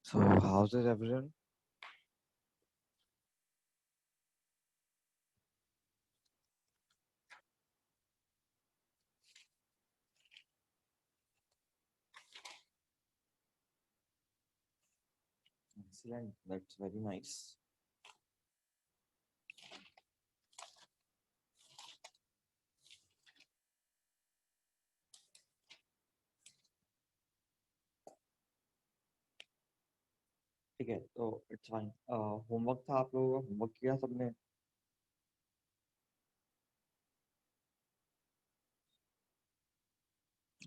So how's it everyone? Excellent. That's very nice. ठीक है तो इट्स फाइन। होमवर्क था आप लोगों का, होमवर्क किया सबने?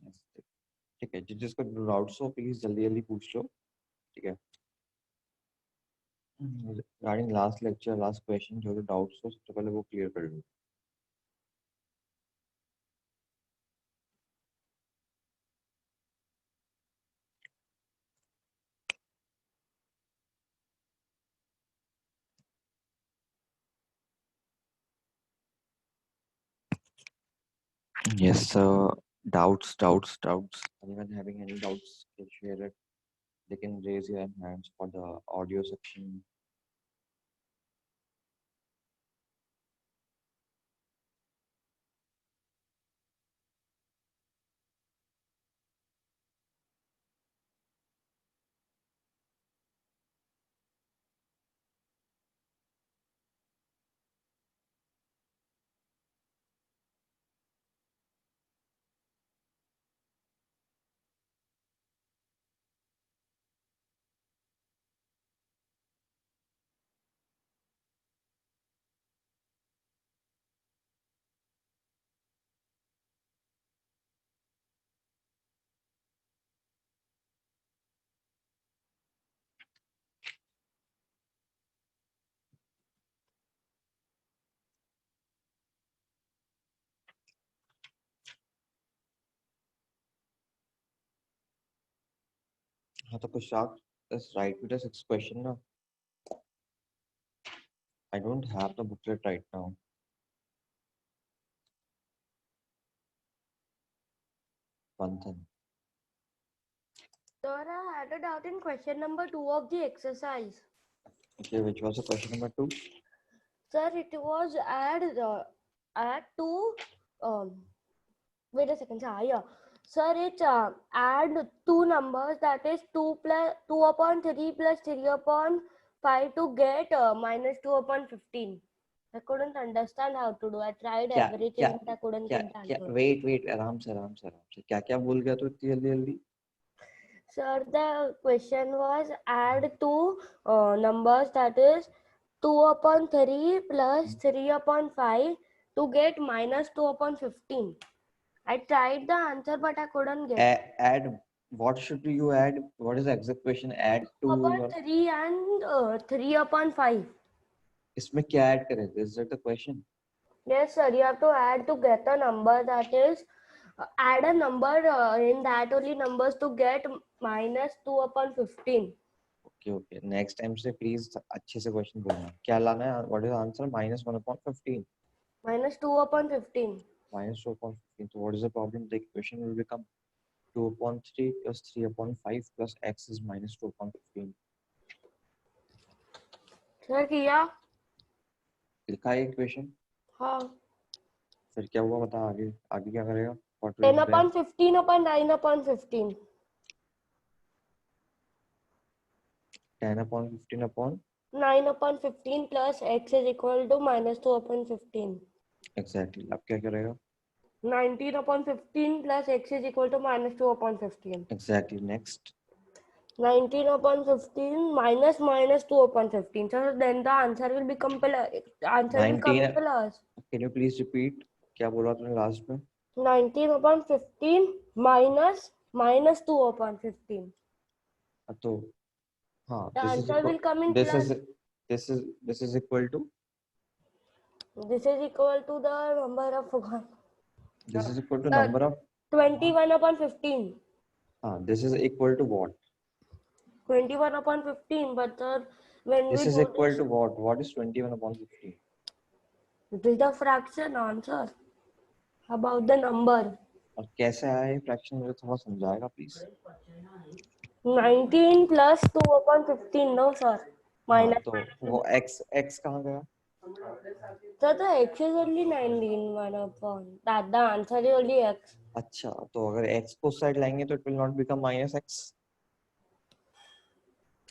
Yes, ठीक है, जिसको डाउट्स हो प्लीज जल्दी जल्दी पूछ लो। ठीक है, regarding last lecture last question जो डाउट्स हो सबसे पहले वो क्लियर कर लो। Yes, doubts. Anyone having any doubts, can share it. They can raise your hands for the audio section. हाँ तो Kushak, let's write with the sixth question now. I don't have the booklet right now. Panthan. Sir, I had a doubt in question number 2 of the exercise. Okay, which was the question number 2? Sir, it was add to wait a second, sir. Yeah. Sir, it's add two numbers, that is 2 upon 3 plus 3 upon 5 to get minus 2 upon 15. I couldn't understand how to do. I tried क्या everything, but I couldn't क्या get the क्या answer. Wait आराम से क्या क्या भूल गया तो इतनी जल्दी जल्दी? Sir, the question was add two numbers, that is 2 upon 3 plus 3 upon 5 to get minus 2 upon 15. I tried the answer, but I couldn't get. Add, what should you add? What is the exact question? Add 2 to upon your, 3 and 3 upon 5. इसमें क्या add करें? Is that the question? Yes, sir. You have to add to get a number, that is add a number in that only numbers to get minus 2 upon 15. Okay. Next time से please अच्छे से question बोलना. क्या लाना है? What is the answer? Minus 1 upon 15. Minus 2 upon 15. Minus 2 upon 15. So what is the problem? The equation will become 2 upon 3 plus 3 upon 5 plus x is minus 2 upon 15. Sir, किया? लिखा है equation? हाँ. फिर क्या हुआ बता, आगे आगे क्या करेगा? What will 10 be there? upon 15 upon 9 upon 15. 10 upon 15 upon 9 upon 15 plus x is equal to minus 2 upon 15. exactly. अब क्या करेगा? 19 upon 15 plus x is equal to minus 2 upon 15. Exactly. Next. 19 upon 15 minus minus 2 upon 15. So then the answer will become answer will come 19. plus. Can you please repeat? क्या बोला तूने last में? 19 upon 15 minus minus 2 upon 15. तो हाँ, The answer will come in this plus. is this is equal to This is equal to the number of this is equal to number of 21 upon 15. this is equal to what? 21 upon 15, but when This we is do equal this, to what? What is 21 upon 15? it is the fraction answer about the number. और कैसे आया ये fraction, मुझे थोड़ा समझाएगा please? 19 plus 2 upon 15, no sir. हाँ Minus तो वो x कहाँ गया? so the x is only 19 1 upon that the answer is only x. अच्छा तो अगर x को साइड लाएंगे तो it will not become minus x.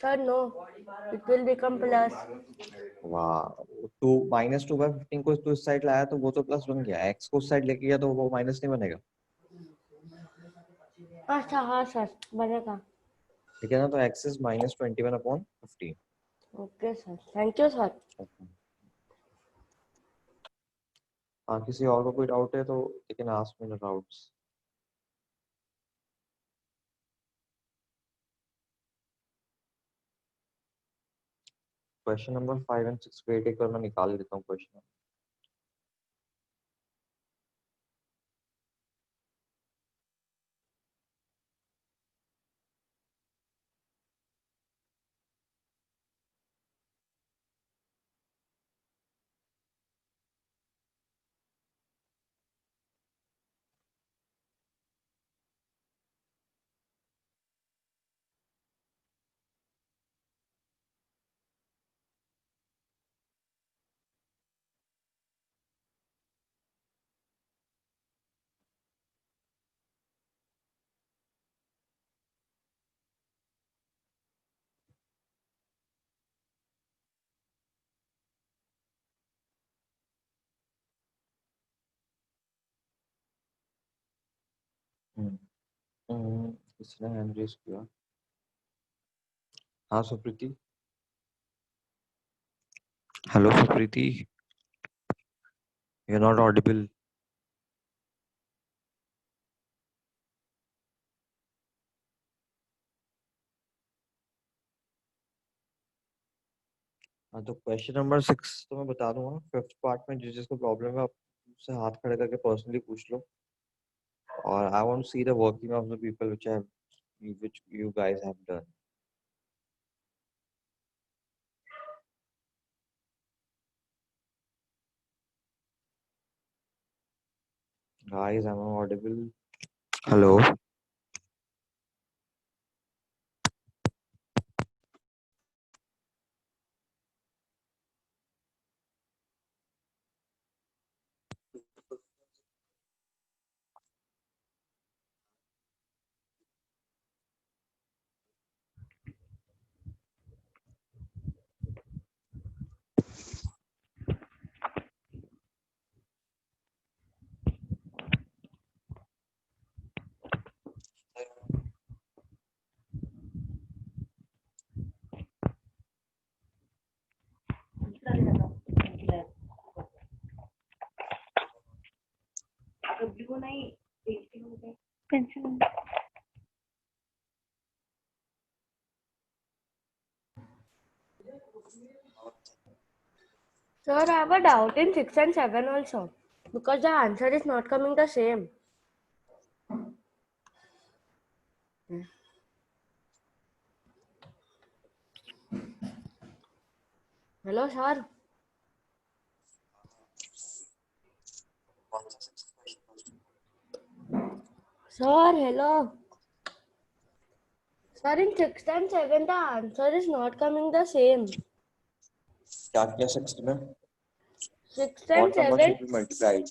Sir, no, it will become plus. वाह, टू माइनस 2/15 को तो इस साइड लाया तो वो तो प्लस बन गया, x को उस साइड लेके गया तो वो माइनस नहीं बनेगा. अच्छा हाँ सर बनेगा. ठीक है ना, तो x is -21/15. Okay sir, thank you sir. हाँ, किसी और को कोई डाउट है तो you can ask me the doubts. Question number 5 and 6 wait एक बार मैं निकाल देता हूँ क्वेश्चन. किसने हैंड रेज किया? हाँ Supriti. Hello Supriti, you are not audible. हाँ तो क्वेश्चन नंबर 6 तो मैं बता दूंगा. फिफ्थ पार्ट में जिसको प्रॉब्लम है आप उससे हाथ खड़े करके पर्सनली पूछ लो. और I want to see the working of the people which you guys have done. Guys, am I audible? Hello. Sir, I have a doubt in 6 and 7 also because the answer is not coming the same. Hello sir. Sir, hello. Sir, in 6 and 7 the answer is not coming the same. क्या किया 6 में? 6 and What number 7 should be multiplied?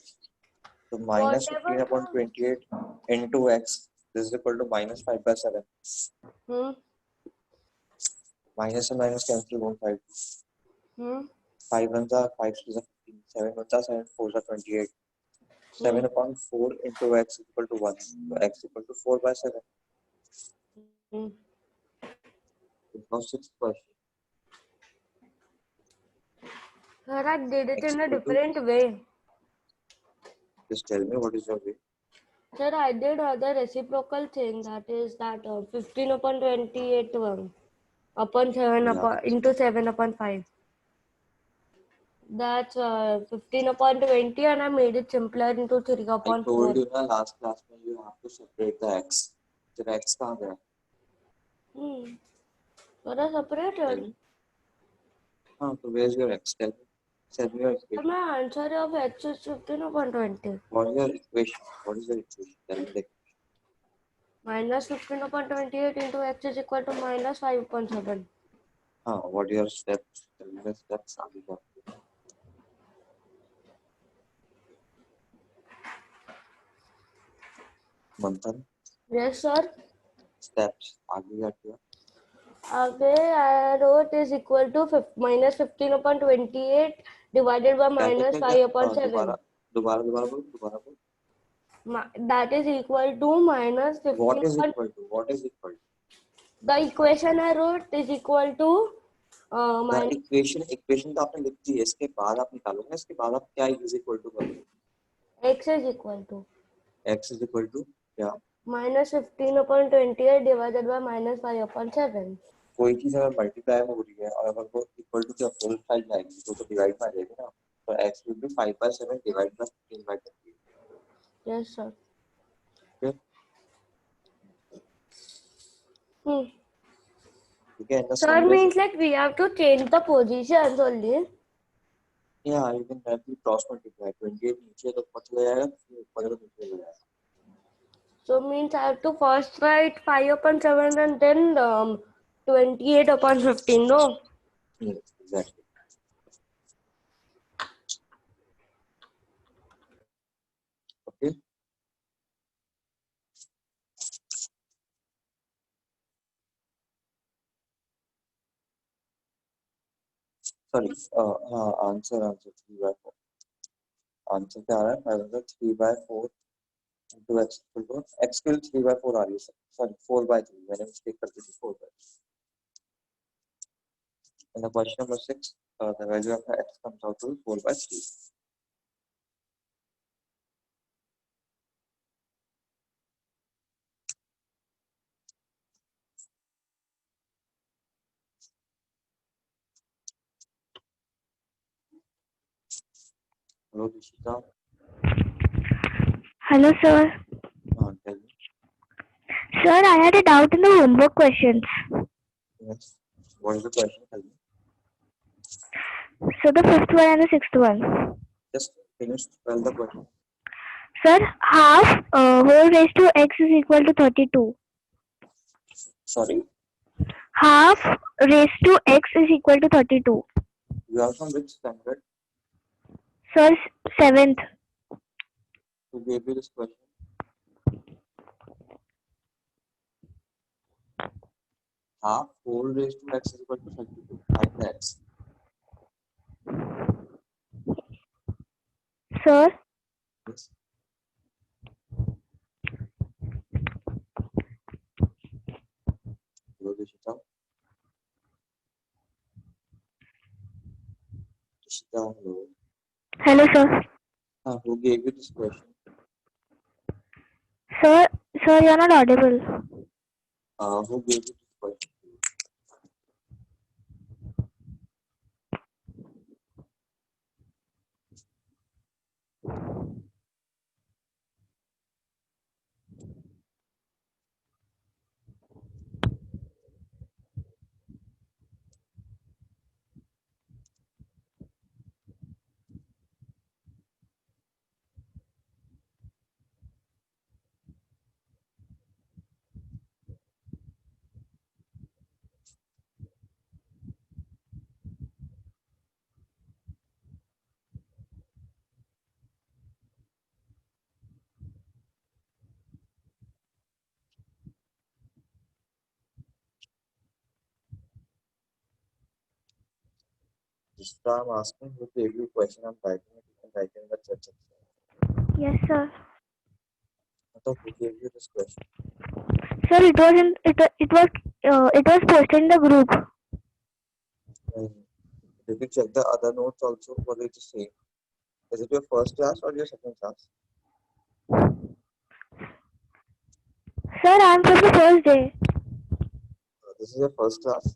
So minus whatever 15 upon 28 into x. This is equal to -5/7. Hmm. Minus and minus cancel one side. Hmm. 5 ones are 5 to the 15. 7 ones are 7. 4 are 28. 7 upon 4 into x equal to 1. So x equal to 4/7. Hmm. Now sixth question. Sir, I did it X in a equal to, different way. just tell me what is your way. Sir, I did the reciprocal thing, that is that 15 upon 28 upon 7 Yeah, upon into 7 upon 5. That's 15 upon 20 and I made it simpler into 3 I upon told 4. you na last class में you have to separate the x. फिर x कहाँ गया? Sir, I separated. हाँ तो where's your x? Tell me your So equation. my answer of x is 15 upon 20. What is your equation? What is your equation? Tell me the equation. minus 15 upon 28 into x is equal to minus 5 upon 7. What are your steps? Tell me the steps. आगे क्या किया? मंथन Yes, sir. steps आगे क्या किया? Okay, I wrote is equal to minus 15 upon 28 divided by क्या क्या minus क्या 5 क्या? upon 7. दोबारा बोल. That is equal to minus 15 What is upon. equal to? What is equal to? The equation I wrote is equal to The minus equation तो आपने लिख दी है. इसके बाद आप निकालोगे. इसके बाद आप क्या is equal to करोगे? x is equal to X is equal to क्या? minus 15 upon 28 divided by minus 5 upon 7. कोई चीज अगर मल्टीप्लाई में हो रही है और अगर वो इक्वल टू क्या होल साइड जाएगी तो डिवाइड में आ जाएगी ना. तो x will be 5/7 divided by 15/28. Yes, sir. Okay. ठीक है. Sir means like we have to change the positions only. Yeah, you can directly cross multiply. 28 नीचे तो ऊपर चला जाएगा, फिर ऊपर तो नीचे चला जाएगा. So means I have to first write 5 upon 7 and then 28 upon 15, no? Yes, exactly. Okay. Sorry. Answer 3/4. Answer क्या आ रहा है? 3/4 into x equal to x equal 3/4 आ रही है. Sorry, 4/3. मैंने mistake कर दी थी 4/3. And the question number 6, the value of x comes out to 4/3. Hello, Rishita. Hello, sir. Tell me. Sir, I had a doubt in the homework questions. Yes. What is the question? Tell me. So the fifth one and the sixth one. Just finish. Spell the question. Sir, half whole raised to x is equal to 32. Sorry. Half raised to x is equal to 32. You are from which standard? Sir, 7th. Who gave you this question? Half whole raised to x is equal to 32. Find the x. Sir, Yes. Hello, Rishita. Rishita, hello. hello, sir. Who gave you this question? Sir, you're not audible. Who gave you this question? Rishita, I'm asking who gave you question. I'm writing it. You can write in the chat section. Yes, sir. So who gave you this question? Sir, it was posted in the group. Did you check the other notes also? What did you say? Is it your first class or your second class? Sir, I'm from the first day. This is your first class.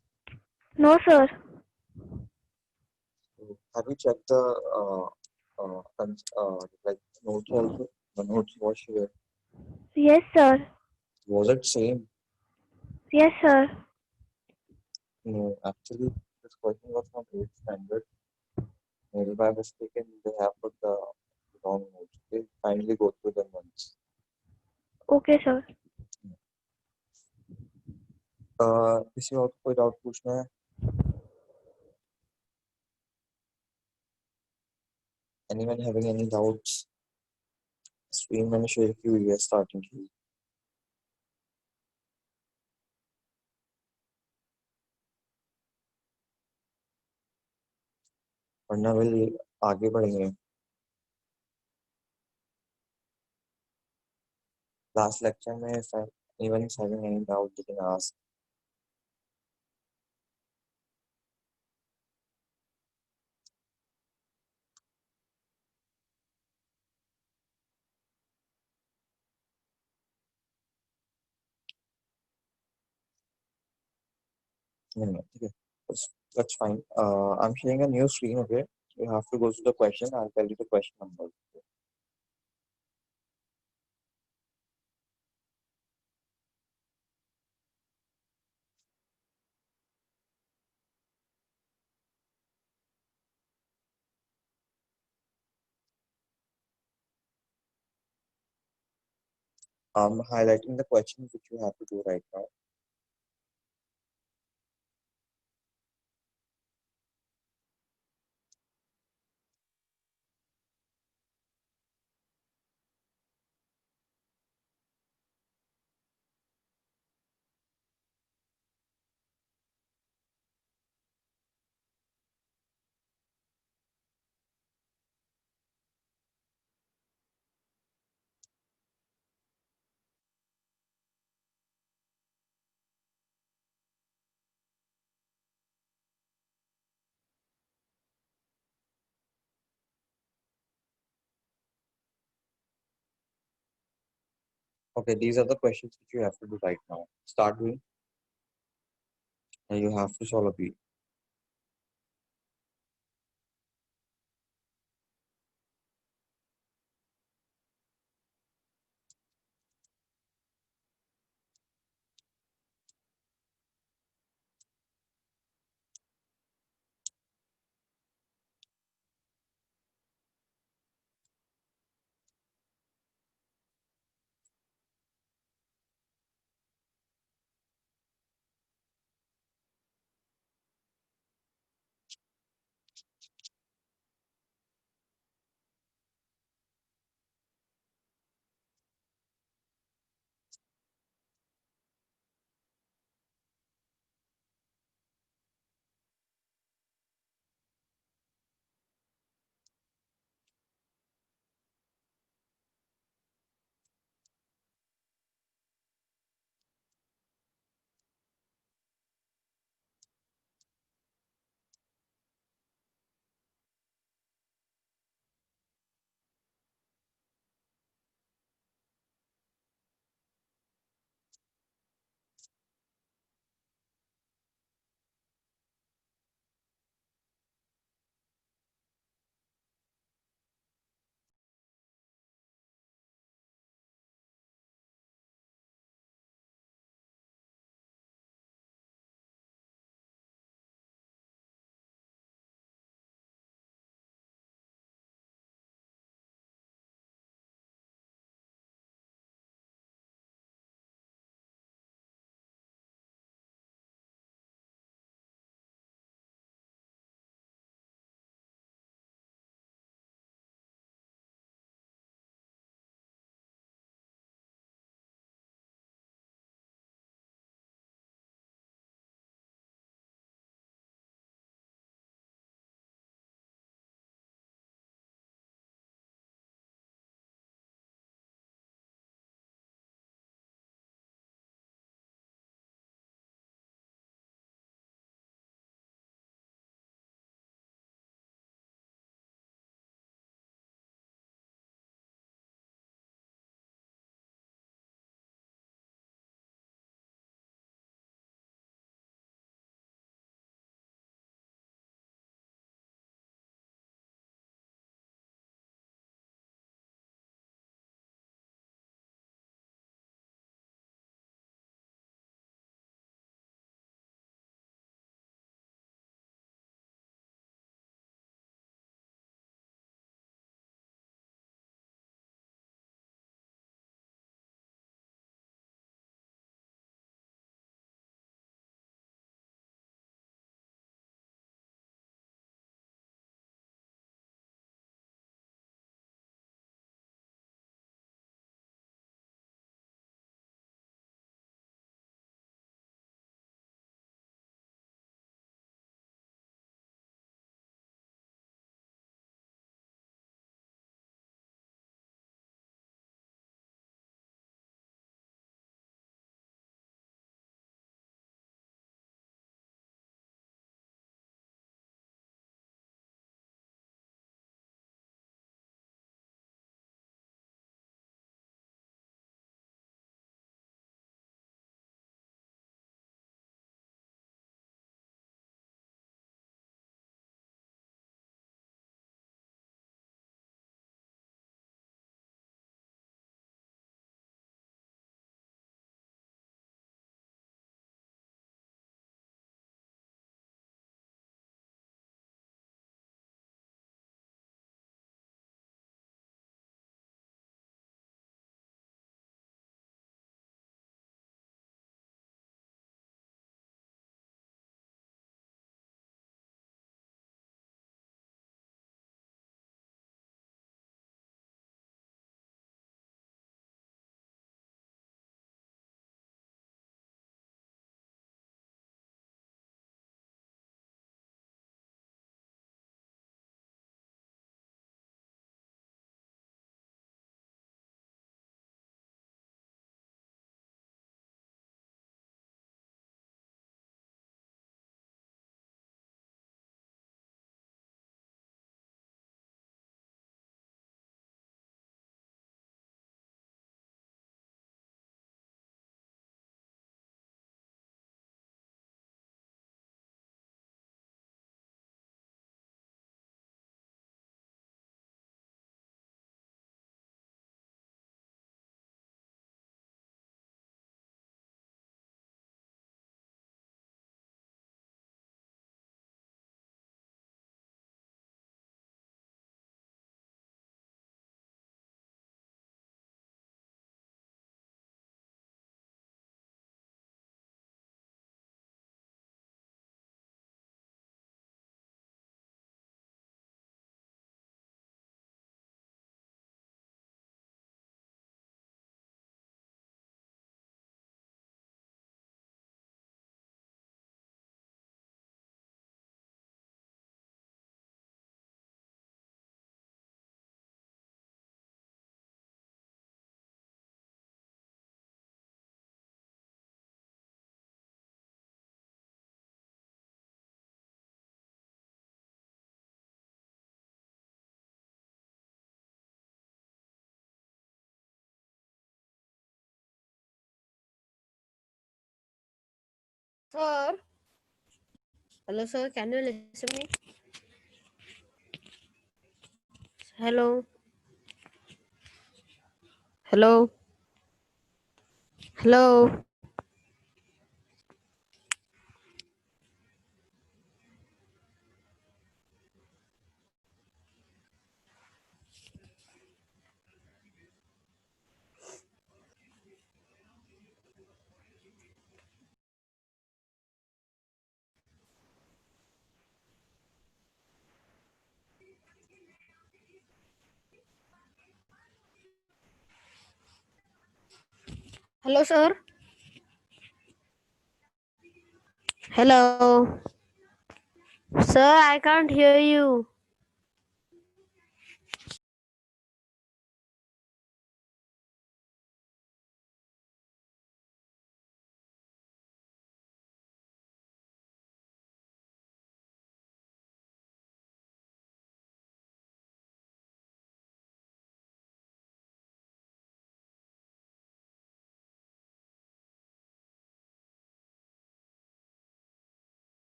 No, sir. So have you checked the like notes also? The notes was shared. Yes, sir. Was it same? Yes, sir. No, actually, this question was from 8th standard. Maybe by mistake they have put the wrong notes. Okay, finally go through them once. Okay, sir. किसी और को कोई doubt पूछना है? Anyone having any doubts? Screen मैंने share की हुई है स्टार्टिंग की। वरना विल आगे बढ़ेंगे। लास्ट लेक्चर में if anyone is having any doubt they can ask. नहीं ठीक है, that's fine. I'm sharing a new screen. Okay, you have to go to the question. I'll tell you the question number. I'm highlighting the questions which you have to do right now. Okay, these are the questions which you have to do right now. Start doing, and you have to solve a B. Sir. Hello, sir. Can you listen me? Hello. Hello. Hello. Hello, sir. Hello. Sir, I can't hear you.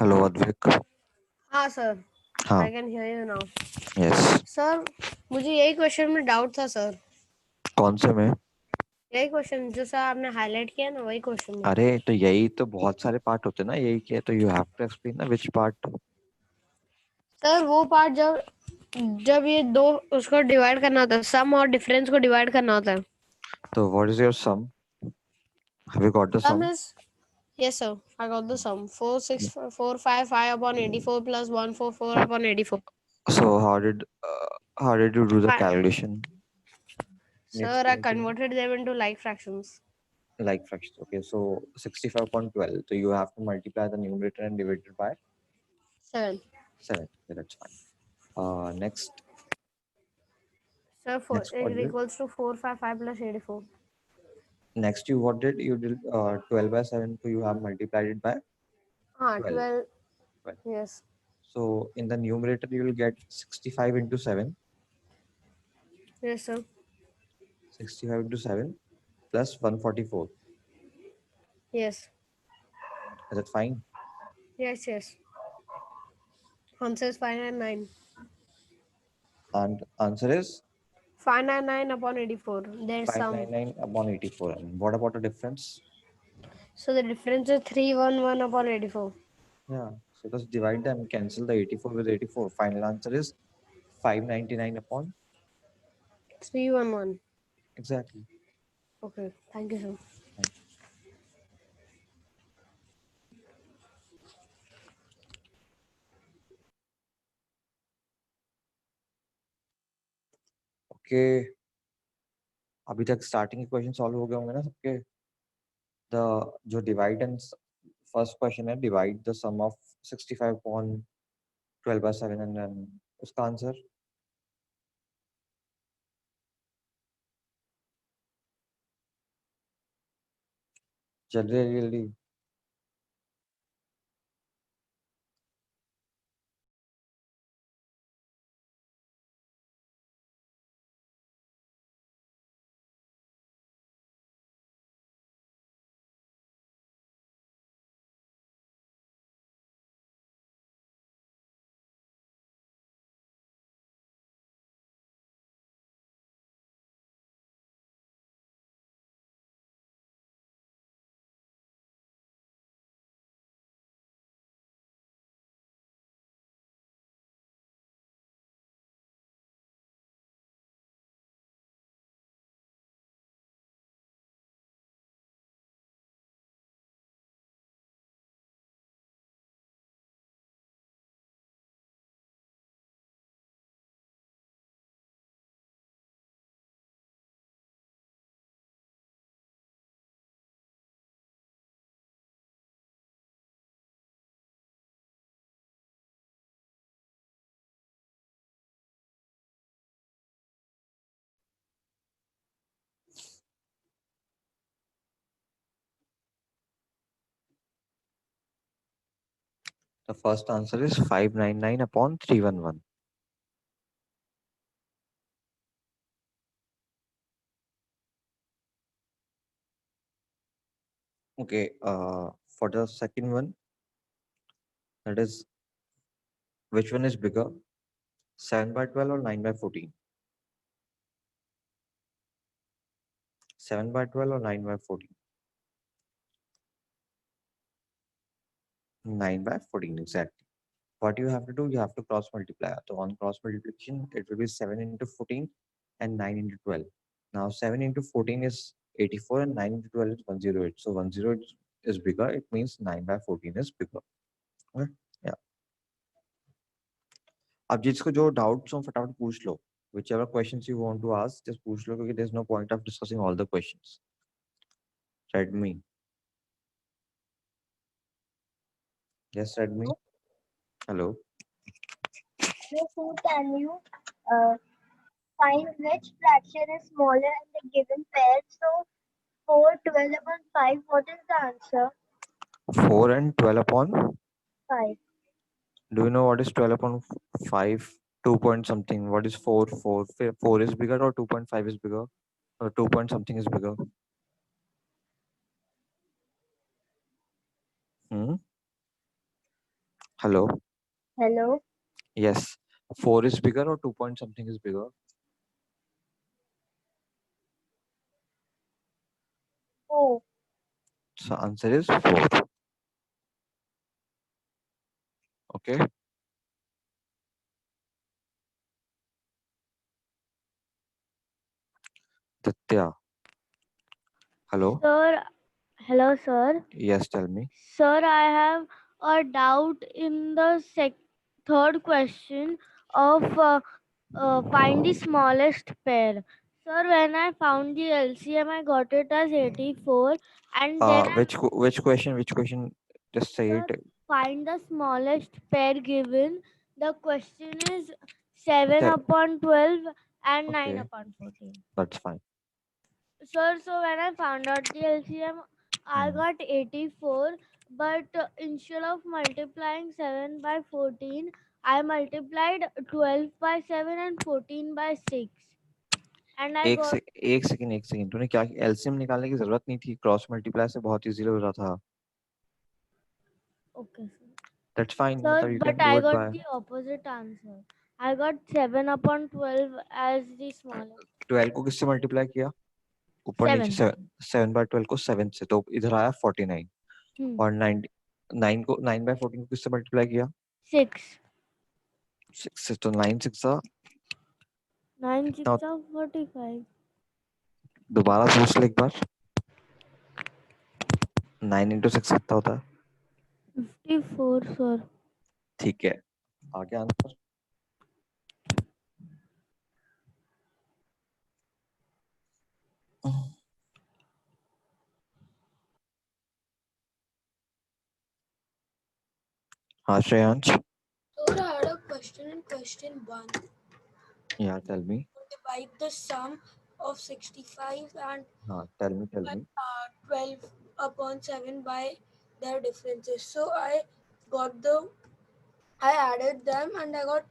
Hello Advik. हाँ sir, हाँ I can hear you now. Yes. Sir, मुझे यही question में doubt था sir. कौन से में? यही क्वेश्चन जो सर आपने हाईलाइट किया ना, वही क्वेश्चन में। अरे तो यही तो बहुत सारे पार्ट होते हैं ना, यही क्या, तो यू हैव टू एक्सप्लेन ना विच पार्ट। सर वो पार्ट जब जब ये दो उसको डिवाइड करना होता है, सम और डिफरेंस को डिवाइड करना होता है। तो what is your sum? Have you got the sum sum? Is yes sir, I got the sum 46455 upon 84 plus 144 upon 84. So how did you do the Fi- calculation? Can you Sir, I explain to me? converted them into like fractions. Like fractions. Okay, so 65.12. So you have to multiply the numerator and divide it by 7. 7. Okay, that's fine. Next, Sir, next what it did? equals to 455 plus 84. Next you what did? You did 12 by 7. So you have multiplied it by 12. 12. 12. Yes. So in the numerator you will get 65 into 7. Yes sir. 65 into 7 plus 144. Yes. Is that fine? Yes. Answer is 599. And answer is 599 upon 84. There's some. 599 upon 84. And what about the difference? So the difference is 311 upon 84. Yeah. So just divide them, cancel the 84 with 84. Final answer is 599 upon 311. exactly. Okay. Thank you sir. Thank you. Okay. अभी तक starting के question solve हो गए होंगे ना सबके? The जो divide and first question है, divide the sum of 65 upon 12 by 7 and then उसका आंसर जल्दी जल्दी The first answer is 599 upon 311. Okay, for the second one, that is, which one is bigger, 7 by 12 or 9 by 14? 7 by 12 or 9 by 14? 9 by 14, exactly. What you have to do, you have to cross multiply. So on cross multiplication, it will be 7 into 14 and 9 into 12. Now 7 into 14 is 84 and 9 into 12 is 108. So 108 is bigger. It means 9 by 14 is bigger. Okay? Yeah. अब जिसको जो doubts हो फटाफट पूछ लो. Whichever questions you want to ask, just पूछ लो क्योंकि there's no point of discussing all the questions. Redmi. Yes, Redmi. Hello. So can you find which fraction is smaller in the given pair? So 4, 12 upon 5, what is the answer? 4 and 12 upon? 5. Do you know what is 12 upon 5? 2 point something. What is 4? 4 is bigger or 2.5 is bigger? Or 2 point something is bigger? Hello? Hello? Yes. 4 is bigger or 2 point something is bigger? Oh. So answer is 4. Okay. Ditya. Hello? Sir, hello, sir. Yes, tell me. Sir, I have a doubt in the third question of find the smallest pair. Sir, when I found the LCM, I got it as 84, and then Which question? Just say Sir, it. find the smallest pair given. The question is 7 Se- upon 12 and 9 Okay. upon 14. That's fine. Sir, so when I found out the LCM, I got 84, but instead of multiplying 7 by 14, I multiplied 12 by 7 and 14 by 6. And I got एक second तूने क्या LCM निकालने की जरूरत नहीं थी, cross multiply से बहुत इजीली हो रहा था. okay, sir. That's fine. Sir, You but can do I it got by the opposite answer. I got 7 upon 12 as the smallest. 12 को किससे मल्टीप्लाई किया? ऊपर नीचे 7 by 12 को 7 से, तो इधर आया 49. और 9 को 9 by 14 को किससे मल्टीप्लाई किया? 6 से, तो 9 6 45. दोबारा सोच ले एक बार. 9 into 6 कितना होता है? 54, sir. ठीक है, आगे आंसर. हाँ Shreyansh. So I had a question in question 1. Yeah, tell me. Divide the sum of 65 and Tell me. 12 upon 7 by their differences. So I added them and I got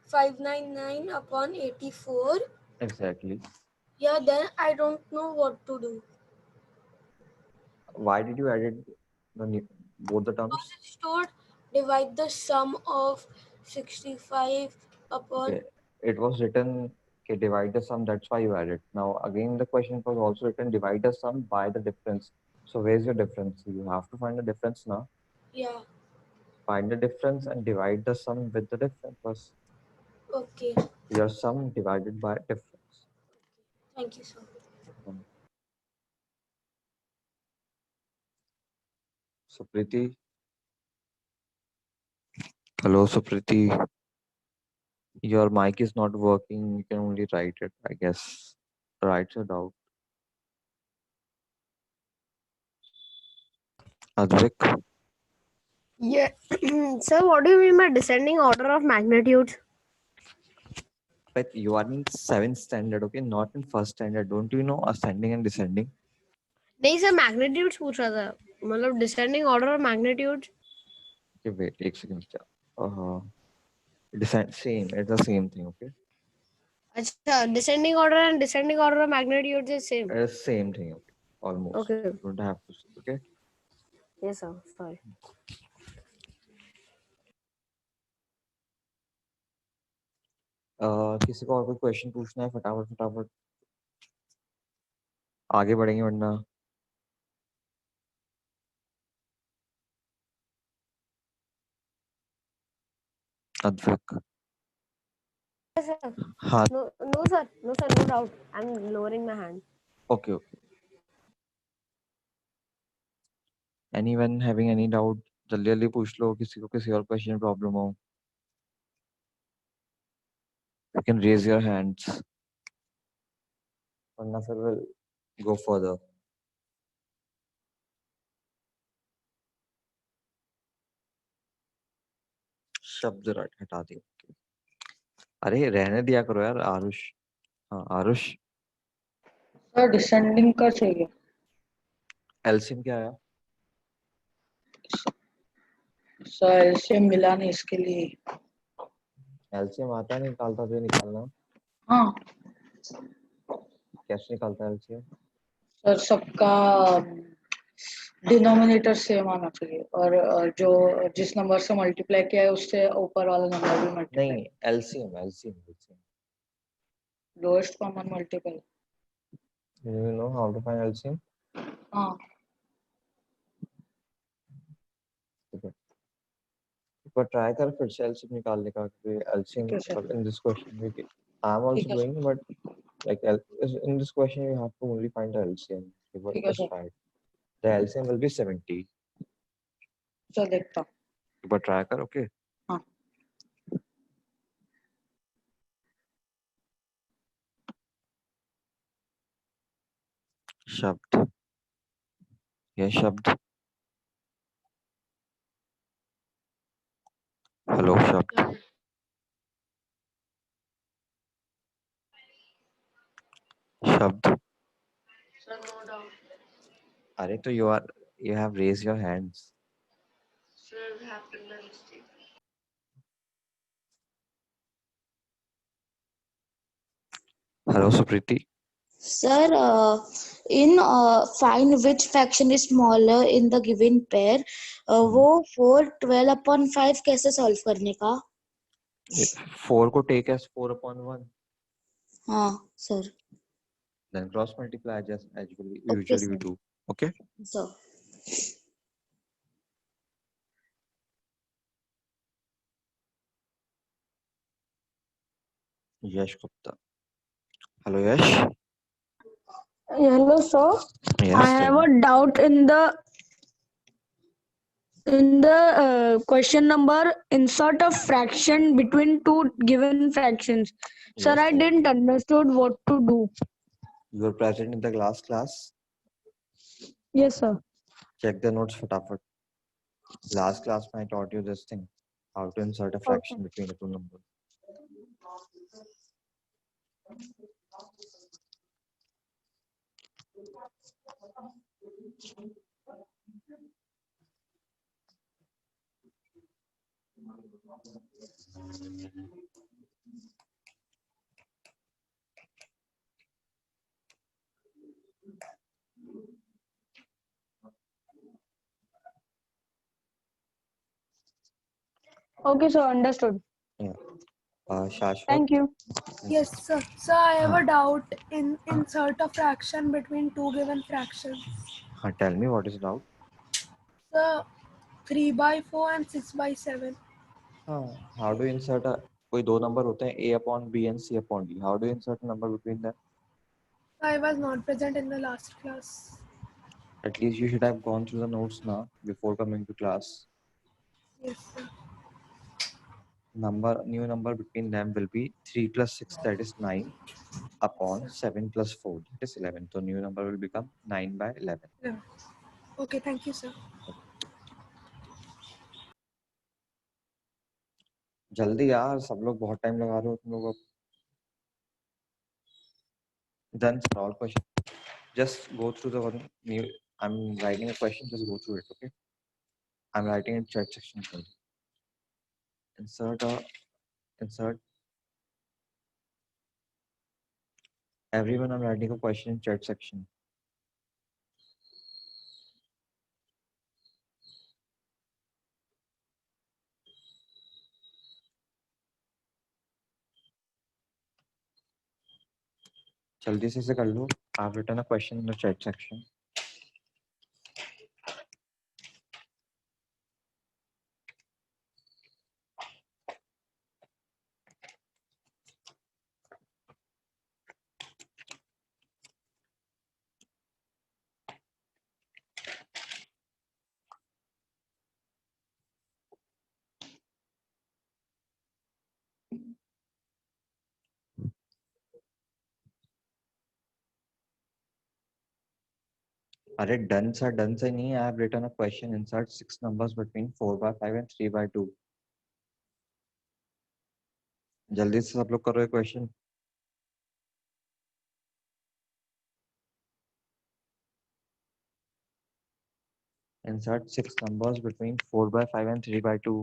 599 upon 84. Exactly. Yeah, then I don't know what to do. Why did you add both the terms? Because it's told divide the sum of 65 upon... Okay. It was written, okay, divide the sum, that's why you added. Now again the question was also written divide the sum by the difference. So where's your difference? You have to find the difference now. Yeah. Find the difference and divide the sum with the difference first. Okay. Your sum divided by difference. Thank you, sir. Supriti. Hello, Supriti. Your mic is not working. You can only write it, I guess. Write it out. Advik. Yeah. Sir, what do you mean by descending order of magnitudes? But you are in 7th standard, okay? Not in 1st standard. Don't you know ascending and descending? नहीं sir magnitudes पूछ रहा था, मतलब descending order of magnitudes. Okay, wait, एक second. Same. It's the same thing. Okay. अच्छा, descending order and descending order of magnitude is same. It's same thing. Okay. Almost. Okay. You don't have to. Okay. Yes, sir. Sorry. किसी को और कोई question पूछना है फटाफट फटाफट आगे बढ़ेंगे वरना अद्वैत Yes, sir. हाँ No, sir. No, sir. No doubt. I'm lowering my hand. Okay anyone having any doubt जल्दी जल्दी पूछ लो किसी को किसी और क्वेश्चन प्रॉब्लम हो you can raise your hands वरना फिर विल गो फर्दर शब्द रट हटा दिया अरे रहने दिया करो यार आरुष हाँ आरुष सर डिसेंडिंग का चाहिए एलसीएम क्या आया सर एलसीएम मिला नहीं इसके लिए एलसीएम आता है निकालता तो निकालना हाँ कैसे निकालता है एलसीएम सर सबका डिनोमिनेटर सेम आना चाहिए और जो जिस नंबर से मल्टीप्लाई किया है उससे ऊपर वाला नंबर भी मल्टीप्लाई नहीं LCM LCM lowest common multiple you know how to find LCM हाँ पर ट्राई कर फिर से एलसीएम निकालने का एलसीएम ठीक है sir in this question we I am also ठीक है doing but like in this question you have to only find the LCM ठीक है just sir try it. The LCM will be 70 sir देखता हूँ but try कर okay हाँ शब्द ये शब्द हेलो शब्द शब्द Sir, no doubt. अरे तो you have raised your hands Sir, it happened by mistake. hello Supriti Sir, find which fraction is smaller in the given pair. वो 4 12/5 कैसे solve करने का? 4 को take as 4/1 हाँ, sir. then cross multiply just as Okay, usually we sir. do okay Sir. Yash Gupta hello Yash Hello, sir. yes I have a doubt in the question number. Insert a fraction between two given fractions. Sir, yes I didn't understood what to do. you were present in the class Yes, sir. check the notes फटाफट last class I taught you this thing how to insert a fraction between the two numbers Okay, sir. Understood. Shashwat Thank you. Yes, sir. Sir, I have a doubt in insert a fraction between two given fractions. tell me what is doubt Sir, 3/4 and 6/7. how do you insert a कोई दो number होते हैं a/b and c/d how do you insert a number between them I was not present in the last class. at least you should have gone through the notes now before coming to class Yes, sir. new number between them will be 3 plus 6 that is 9 upon 7 plus 4 that is 11 so new number will become 9/11 Yeah. Okay, thank you, sir. जल्दी यार सब लोग बहुत time लगा रहे हो तुम लोग done for all questions just go through the one new I'm writing a question just go through it okay I'm writing in chat section. Insert everyone. I'm writing a question in chat section. जल्दी से कर लो. I've written a question in the chat section. अरे done से नहीं है. I have written a question. Insert 6 numbers between 4/5 and 3/2. जल्दी से सब लोग करो ये question. Insert 6 numbers between 4/5 and 3/2.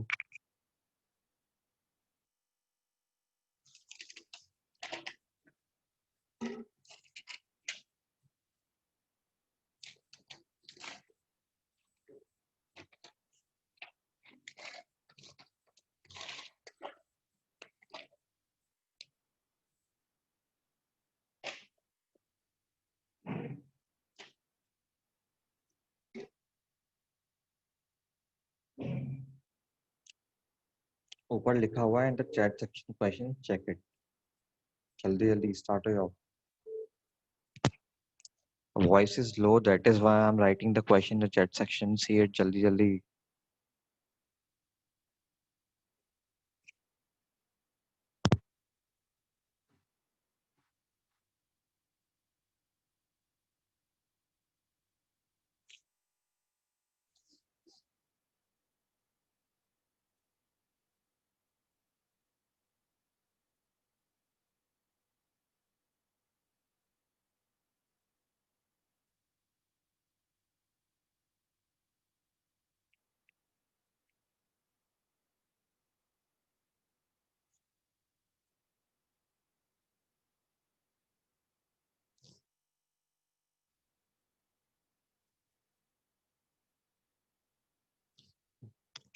ऊपर लिखा हुआ है in the chat section question. Check it. जल्दी start हो जाओ. Voice is low. That is why I'm writing the question in the chat section. See it जल्दी.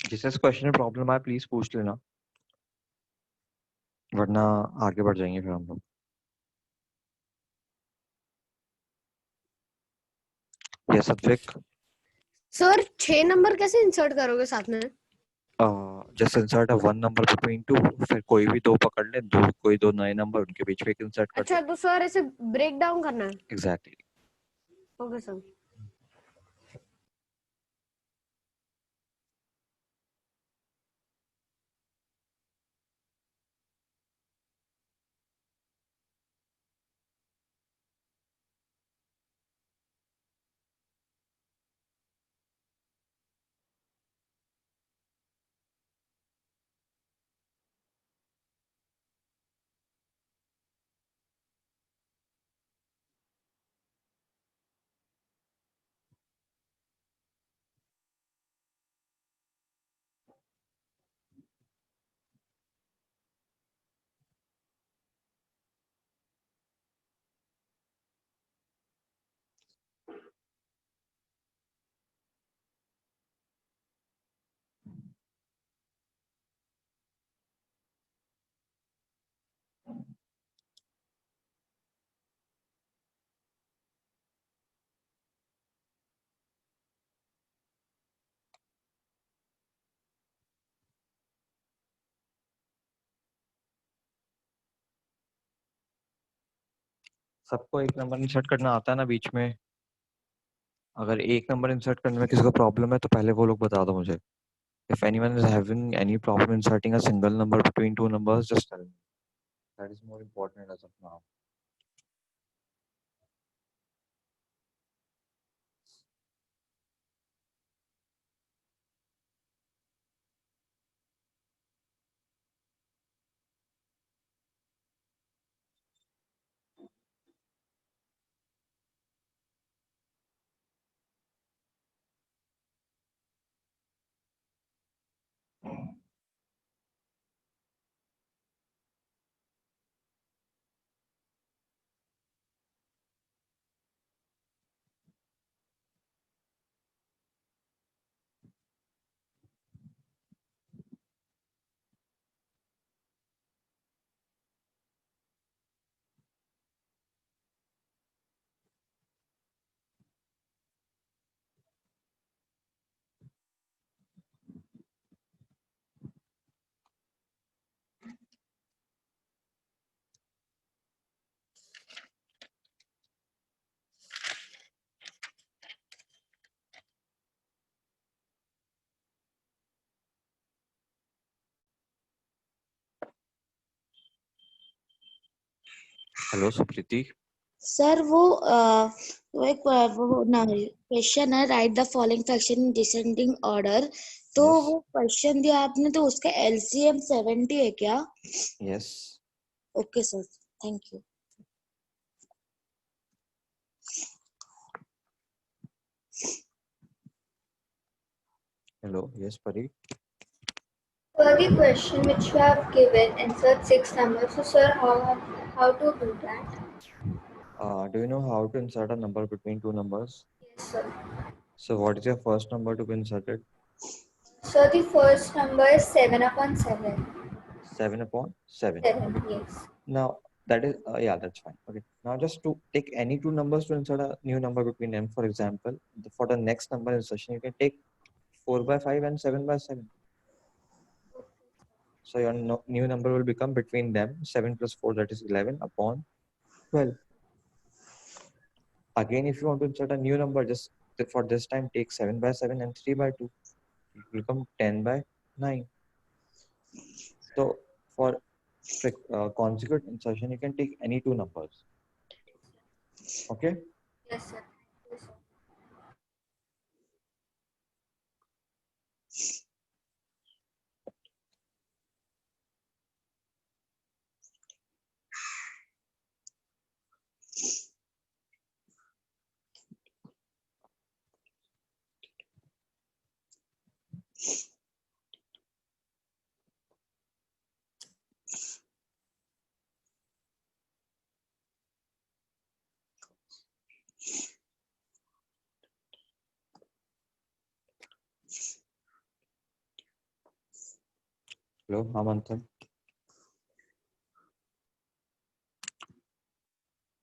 जिसे इस क्वेश्चन में प्रॉब्लम आए प्लीज पूछ लेना, वरना आगे बढ़ जाएंगे फिर हम लोग. यस अद्विक. सर 6 नंबर कैसे इंसर्ट करोगे साथ में? Just insert a 1 number between 2. फिर कोई भी 2 पकड़ ले, कोई 2 नए नंबर उनके बीच में एक इंसर्ट कर. अच्छा, तो सर ऐसे ब्रेक डाउन करना है. एग्जैक्टली. Okay sir. सबको एक नंबर इंसर्ट करना आता है ना बीच में? अगर एक नंबर इंसर्ट करने में किसी को प्रॉब्लम है तो पहले वो लोग बता दो मुझे. If anyone is having any problem inserting a single number between 2 numbers, just tell me. That is more important as of now. Hello Supriti. Sir वो एक वो ना क्वेश्चन है, right the following fraction in descending order. तो Yes. वो question दिया आपने, तो उसका एलसीएम 70 है क्या? Yes. Okay sir, thank you. Hello. Yes, Pari. For the question which you have given, insert 6 numbers. So, sir, how to do that? Do you know how to insert a number between two numbers? Yes, sir. So what is your first number to be inserted? So, the first number is 7 upon 7. 7 upon 7. 7, yes. Now that is yeah, that's fine. Okay. Now just to take any two numbers to insert a new number between them. For example, for the next number insertion, you can take 4 by 5 and 7 by 7. So your new number will become between them 7 plus 4, that is 11 upon 12. Again, if you want to insert a new number, just for this time take 7 by 7 and 3 by 2. It will become 10 by 9. So for consecutive insertion, you can take any two numbers. Okay. Yes, sir. Yes, sir. Hello, Amantan.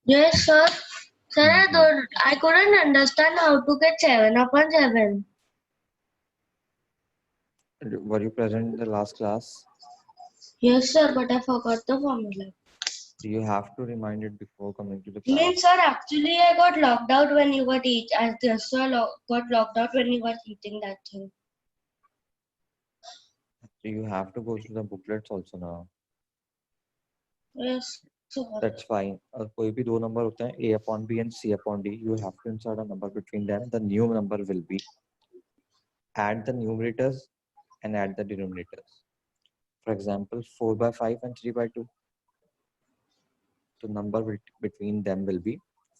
Yes, sir. Sir, I couldn't understand how to get 7 upon 7. Were you present in the last class? Yes, sir, but I forgot the formula. You have to remind it before coming to the class. Means, sir, actually, I got locked out when you were teaching. I just got locked out when you were teaching that thing. So you have to go through the booklets also now. Yes, sir. That's fine. कोई भी दो number होते हैं, A upon B and C upon D. You have to insert a number between them. The new number will be add the numerators and add the denominators. For example, 4 by 5 and 3 by 2. The number between them will be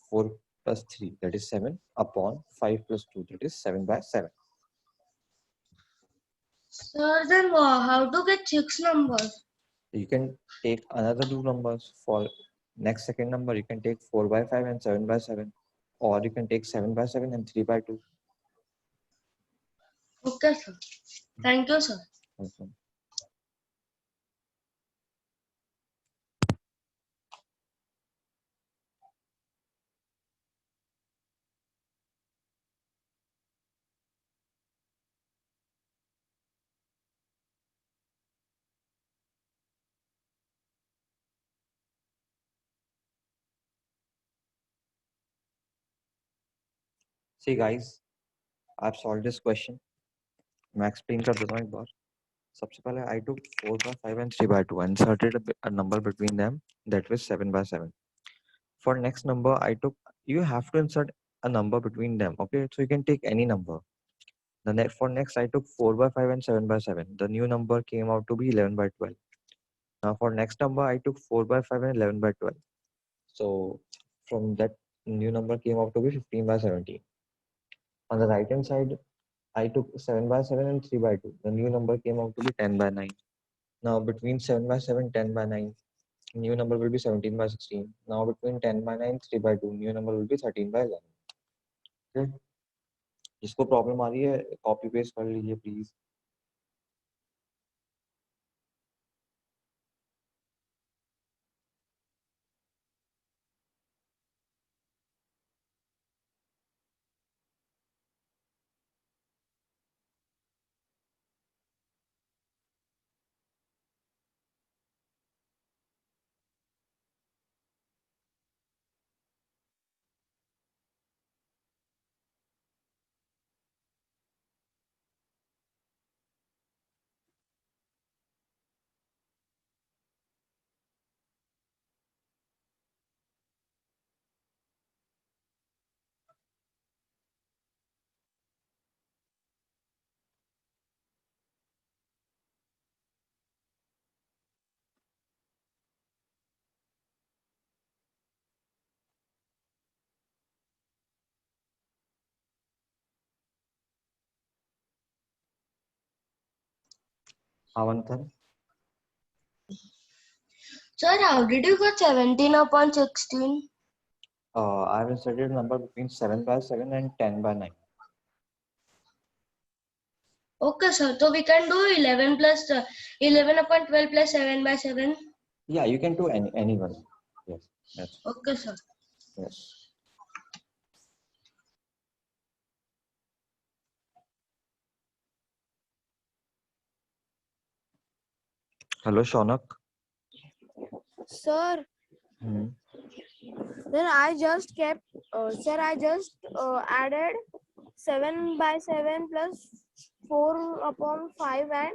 4 plus 3, that is 7, upon 5 plus 2, that is 7 by 7. Sir, then how to get 6 numbers? You can take another two numbers. For next second number, you can take 4 by 5 and 7 by 7. Or you can take 7 by 7 and 3 by 2. Okay, sir. Thank you, sir. Okay. See guys, I've solved this question. मैं explain कर देता हूँ एक बार. सबसे पहले I took 4 by 5 and 3 by 2 and inserted a number between them, that was 7 by 7. For next number, you have to insert a number between them. Okay, so you can take any number. For next, I took 4 by 5 and 7 by 7. The new number came out to be 11 by 12. Now for next number, I took 4 by 5 and 11 by 12. So from that new number came out to be 15 by 17. On the right hand side, I took 7 by 7 and 3 by 2. The new number came out to be 10 by 9. Now between 7 by 7, 10 by 9, new number will be 17 by 16. Now between 10 by 9, 3 by 2, new number will be 13 by 11. Okay. जिसको problem आ रही है copy paste कर लीजिए please. हाँ मंथन. Sir, how did you get 17 upon 16? I have inserted a number between 7 by 7 and 10 by 9. Okay, sir. So we can do 11 plus 11 upon 12 plus 7 by 7. Yeah, you can do anyone. Yes. Yes. Okay, sir. Yes. Hello, Shaunak. Sir, Hmm. then I just kept, sir, I just added 7 by 7 plus 4 upon 5 and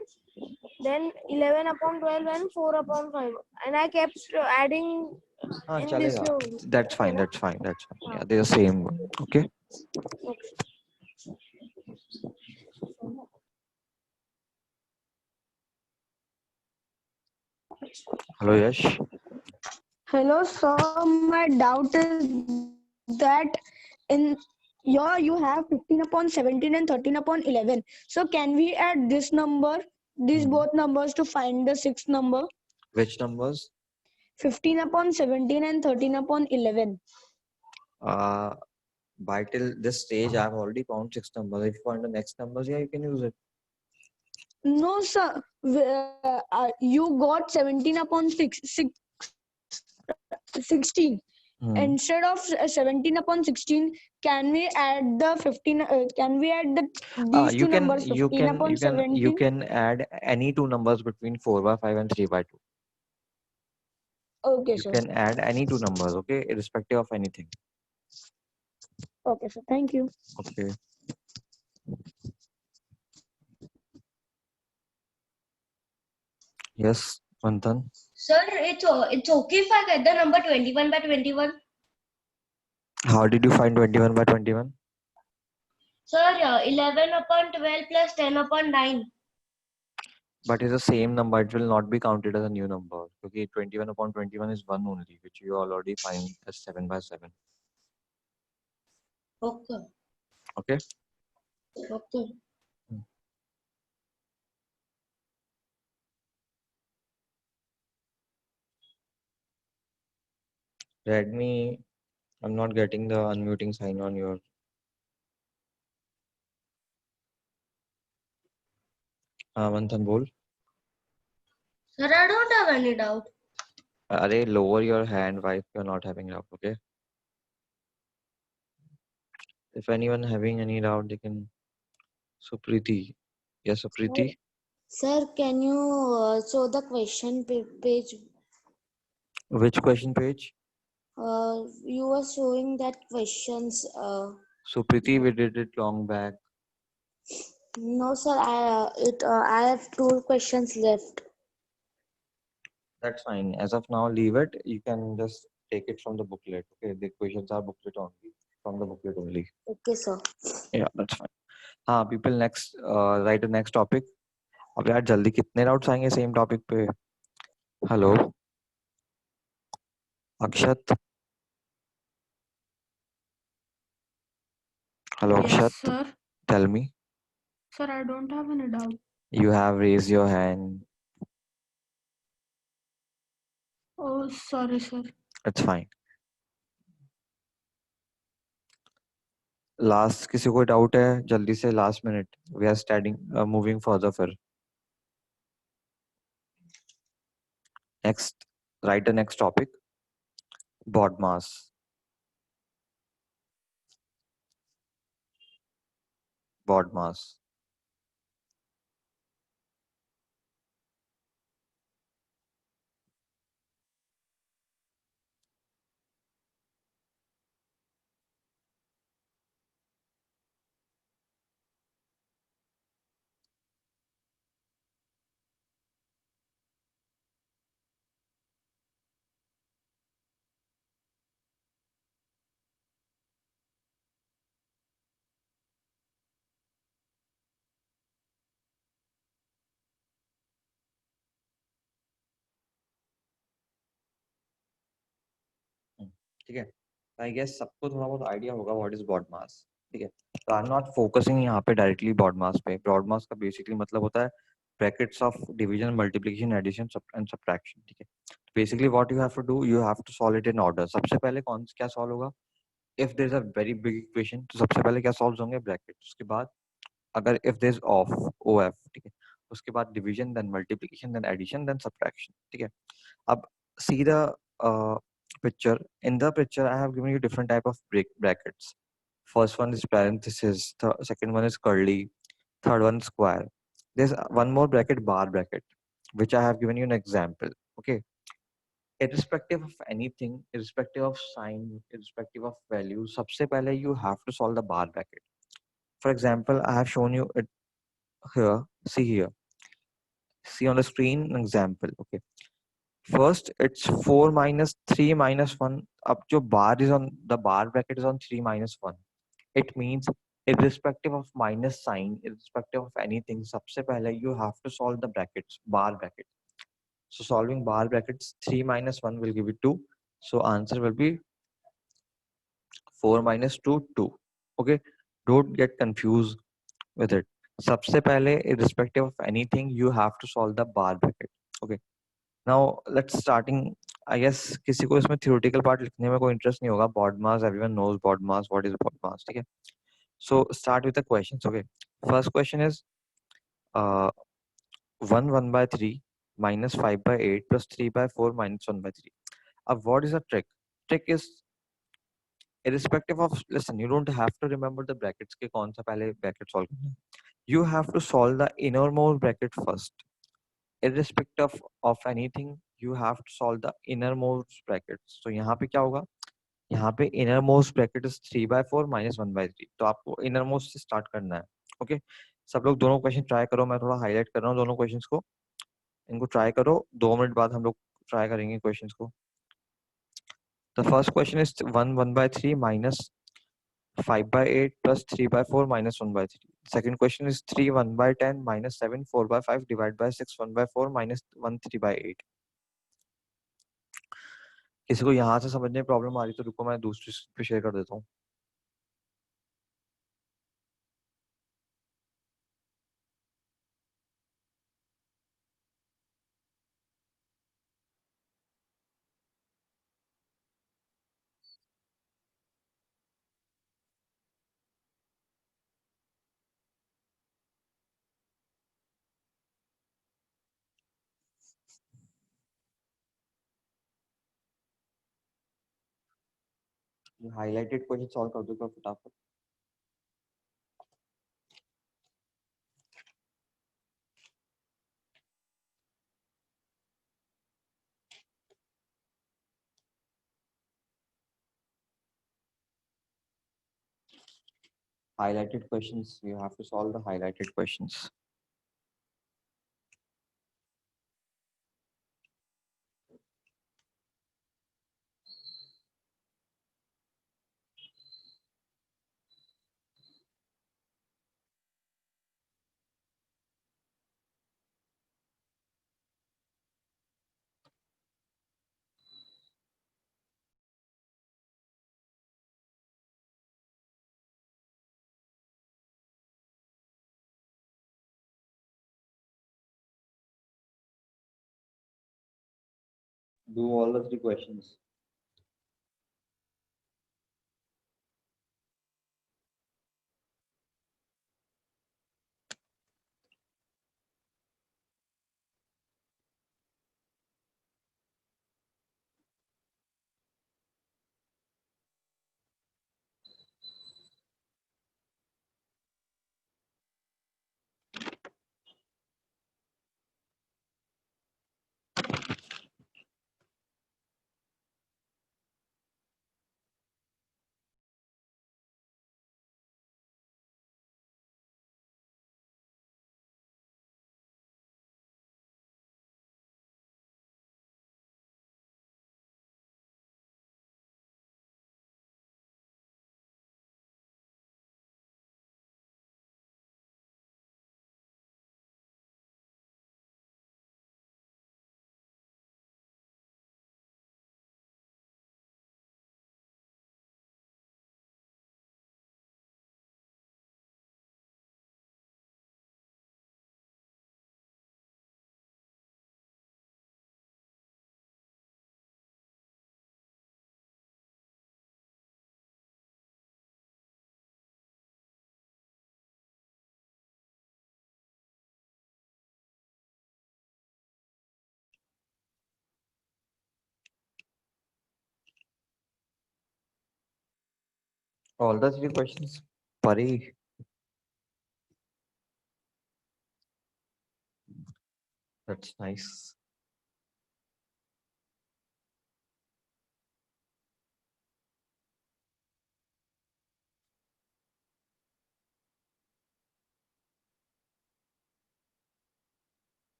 then 11 upon 12 and 4 upon 5. And I kept adding हाँ in this चलेगा. way. That's fine. That's fine. That's fine. Yeah, they're same. Okay. Hello, Yash. Hello, sir. My doubt is that in here you have 15 upon 17 and 13 upon 11. So can we add this number, these Hmm. both numbers to find the sixth number? Which numbers? 15 upon 17 and 13 upon 11. By till this stage, I've already found 6 numbers. If you find the next numbers, yeah, you can use it. No, sir. You got 17 upon 16. Hmm. Instead of 17 upon 16, can we add the 15? Can we add these You two can numbers, 15 upon 17? you can add any two numbers between 4 by 5 and 3 by 2. Okay, You sir. can add any two numbers, okay, irrespective of anything. Okay, sir. Thank you. Okay. Yes, Manthan. Sir, it's okay if I get the number 21 by 21. How did you find 21 by 21? Sir, 11 upon 12 plus 10 upon 9. But it's the same number. It will not be counted as a new number. Okay, 21 upon 21 is 1 only, which you already find as 7 by 7. Okay. Okay. Okay. Redmi, I'm not getting the unmuting sign on your. Manthan, bol. Sir, I don't have any doubt. Array, lower your hand if you're not having doubt, okay? If anyone having any doubt, they can. Supriti. Yes, Supriti. Sir, can you show the question page? Which question page? You were showing that questions. Supriti, we did it long back. No, sir. I have 2 questions left. That's fine. As of now, leave it. You can just take it from the booklet. Okay, the questions are booklet only. From the booklet only. Okay, sir. Yeah, that's fine. People next write the next topic. अब यार जल्दी कितने doubts आएंगे same topic पे? Hello Akshat. Hello Yes, Akshat. sir. Tell me. Sir, I don't have any doubt. You have raised your hand. Oh, sorry, sir. It's fine. Last किसी को doubt है जल्दी से last minute we are starting moving further फिर next right the next topic BODMAS BODMAS ठीक है I guess सबको थोड़ा बहुत आइडिया होगा व्हाट इज BODMAS ठीक है तो आई एम नॉट फोकसिंग यहाँ पे डायरेक्टली BODMAS पे BODMAS का बेसिकली मतलब होता है brackets of division, multiplication, addition, and subtraction. ठीक है, basically what you have to do, you have to solve it in order. सबसे पहले क्या solve होगा? If there is a very big equation, तो सबसे पहले क्या solve होंगे? Bracket. उसके बाद अगर if there is OF, ठीक है, उसके बाद division, then multiplication, then addition, then subtraction. ठीक है, अब see the picture. In the picture, I have given you different type of brackets. First one is parenthesis, the second one is curly, third one square. There's one more bracket, bar bracket, which I have given you an example. Okay, irrespective of anything, irrespective of sign, irrespective of value, सबसे पहले you have to solve the bar bracket. For example, I have shown you it here. See here. See on the screen an example. Okay. First, it's 4 minus 3 minus 1. Up jo bar is on the bar bracket is on 3 minus 1. It means irrespective of minus sign, irrespective of anything, सबसे पहले you have to solve the brackets, bar bracket. So solving bar brackets, 3 minus 1 will give you 2. So answer will be 4 minus 2, 2. Okay, don't get confused with it. सबसे पहले, irrespective of anything, you have to solve the bar bracket. Okay. Now let's starting. I guess किसी को इसमें theoretical part लिखने में कोई interest नहीं होगा. BODMAS, everyone knows BODMAS. What is BODMAS? ठीक है. So start with the questions. Okay. First question is 1 by 3 minus 5 by 8 plus 3 by 4 minus 1 by 3. What is the trick? Trick is irrespective of, listen, you don't have to remember the brackets के कौन सा पहले bracket solve करना है. You have to solve the innermost bracket first. Irrespective of anything, you have to solve the innermost brackets. So यहाँ पे क्या होगा? यहाँ पे innermost bracket is 3 by 4 minus 1 by 3. तो आपको innermost से start करना है. Okay? सब लोग दोनों क्वेश्चन ट्राई करो. मैं थोड़ा हाईलाइट कर रहा हूँ दोनों क्वेश्चंस को. इनको ट्राई करो. 2 मिनट बाद हम लोग ट्राई करेंगे क्वेश्चंस को. The first question is 1 by 3 minus 5 by 8 plus 3 by 4 minus 1 by 3. Second question is 3 1 by 10 minus 7 4 by 5 divided by 6 1 by 4 minus 1 3 by 8. किसी को यहाँ से समझने में प्रॉब्लम आ रही तो रुको, मैं दूसरी पे शेयर कर देता हूँ. हाईलाइटेड क्वेश्चन सॉल्व कर दो फटाफट. Highlighted questions, you have to solve the highlighted questions. Do all the 3 questions. All the three questions, Pari. That's nice.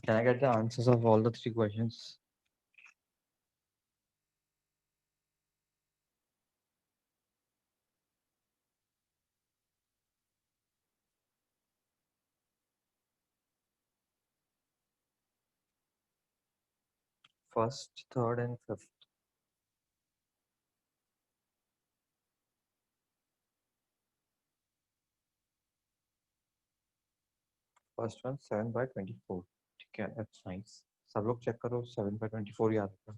Can I get the answers of all the three questions? First, third, and fifth. First one 7/24. ठीक है, that's nice. सब लोग check करो 7/24 याद रखो.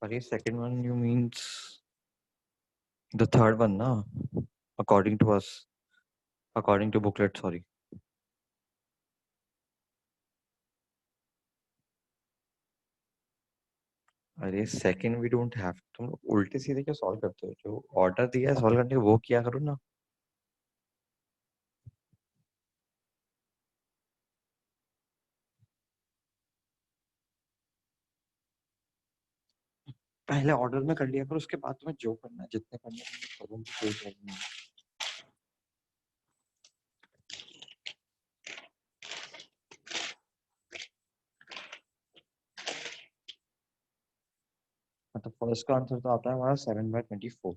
Pari, second one you means the third one, na? According to us, according to booklet, sorry. अरे second we don't have. तुम लोग उल्टे सीधे क्या सॉल्व करते हो? जो ऑर्डर दिया है सॉल्व करने का वो किया करो ना. पहले ऑर्डर में कर लिया करो, उसके बाद तुम्हें जो करना है जितने करने हैं करो, कोई प्रॉब्लम नहीं. मतलब फर्स्ट का आंसर तो आता है हमारा 7/24.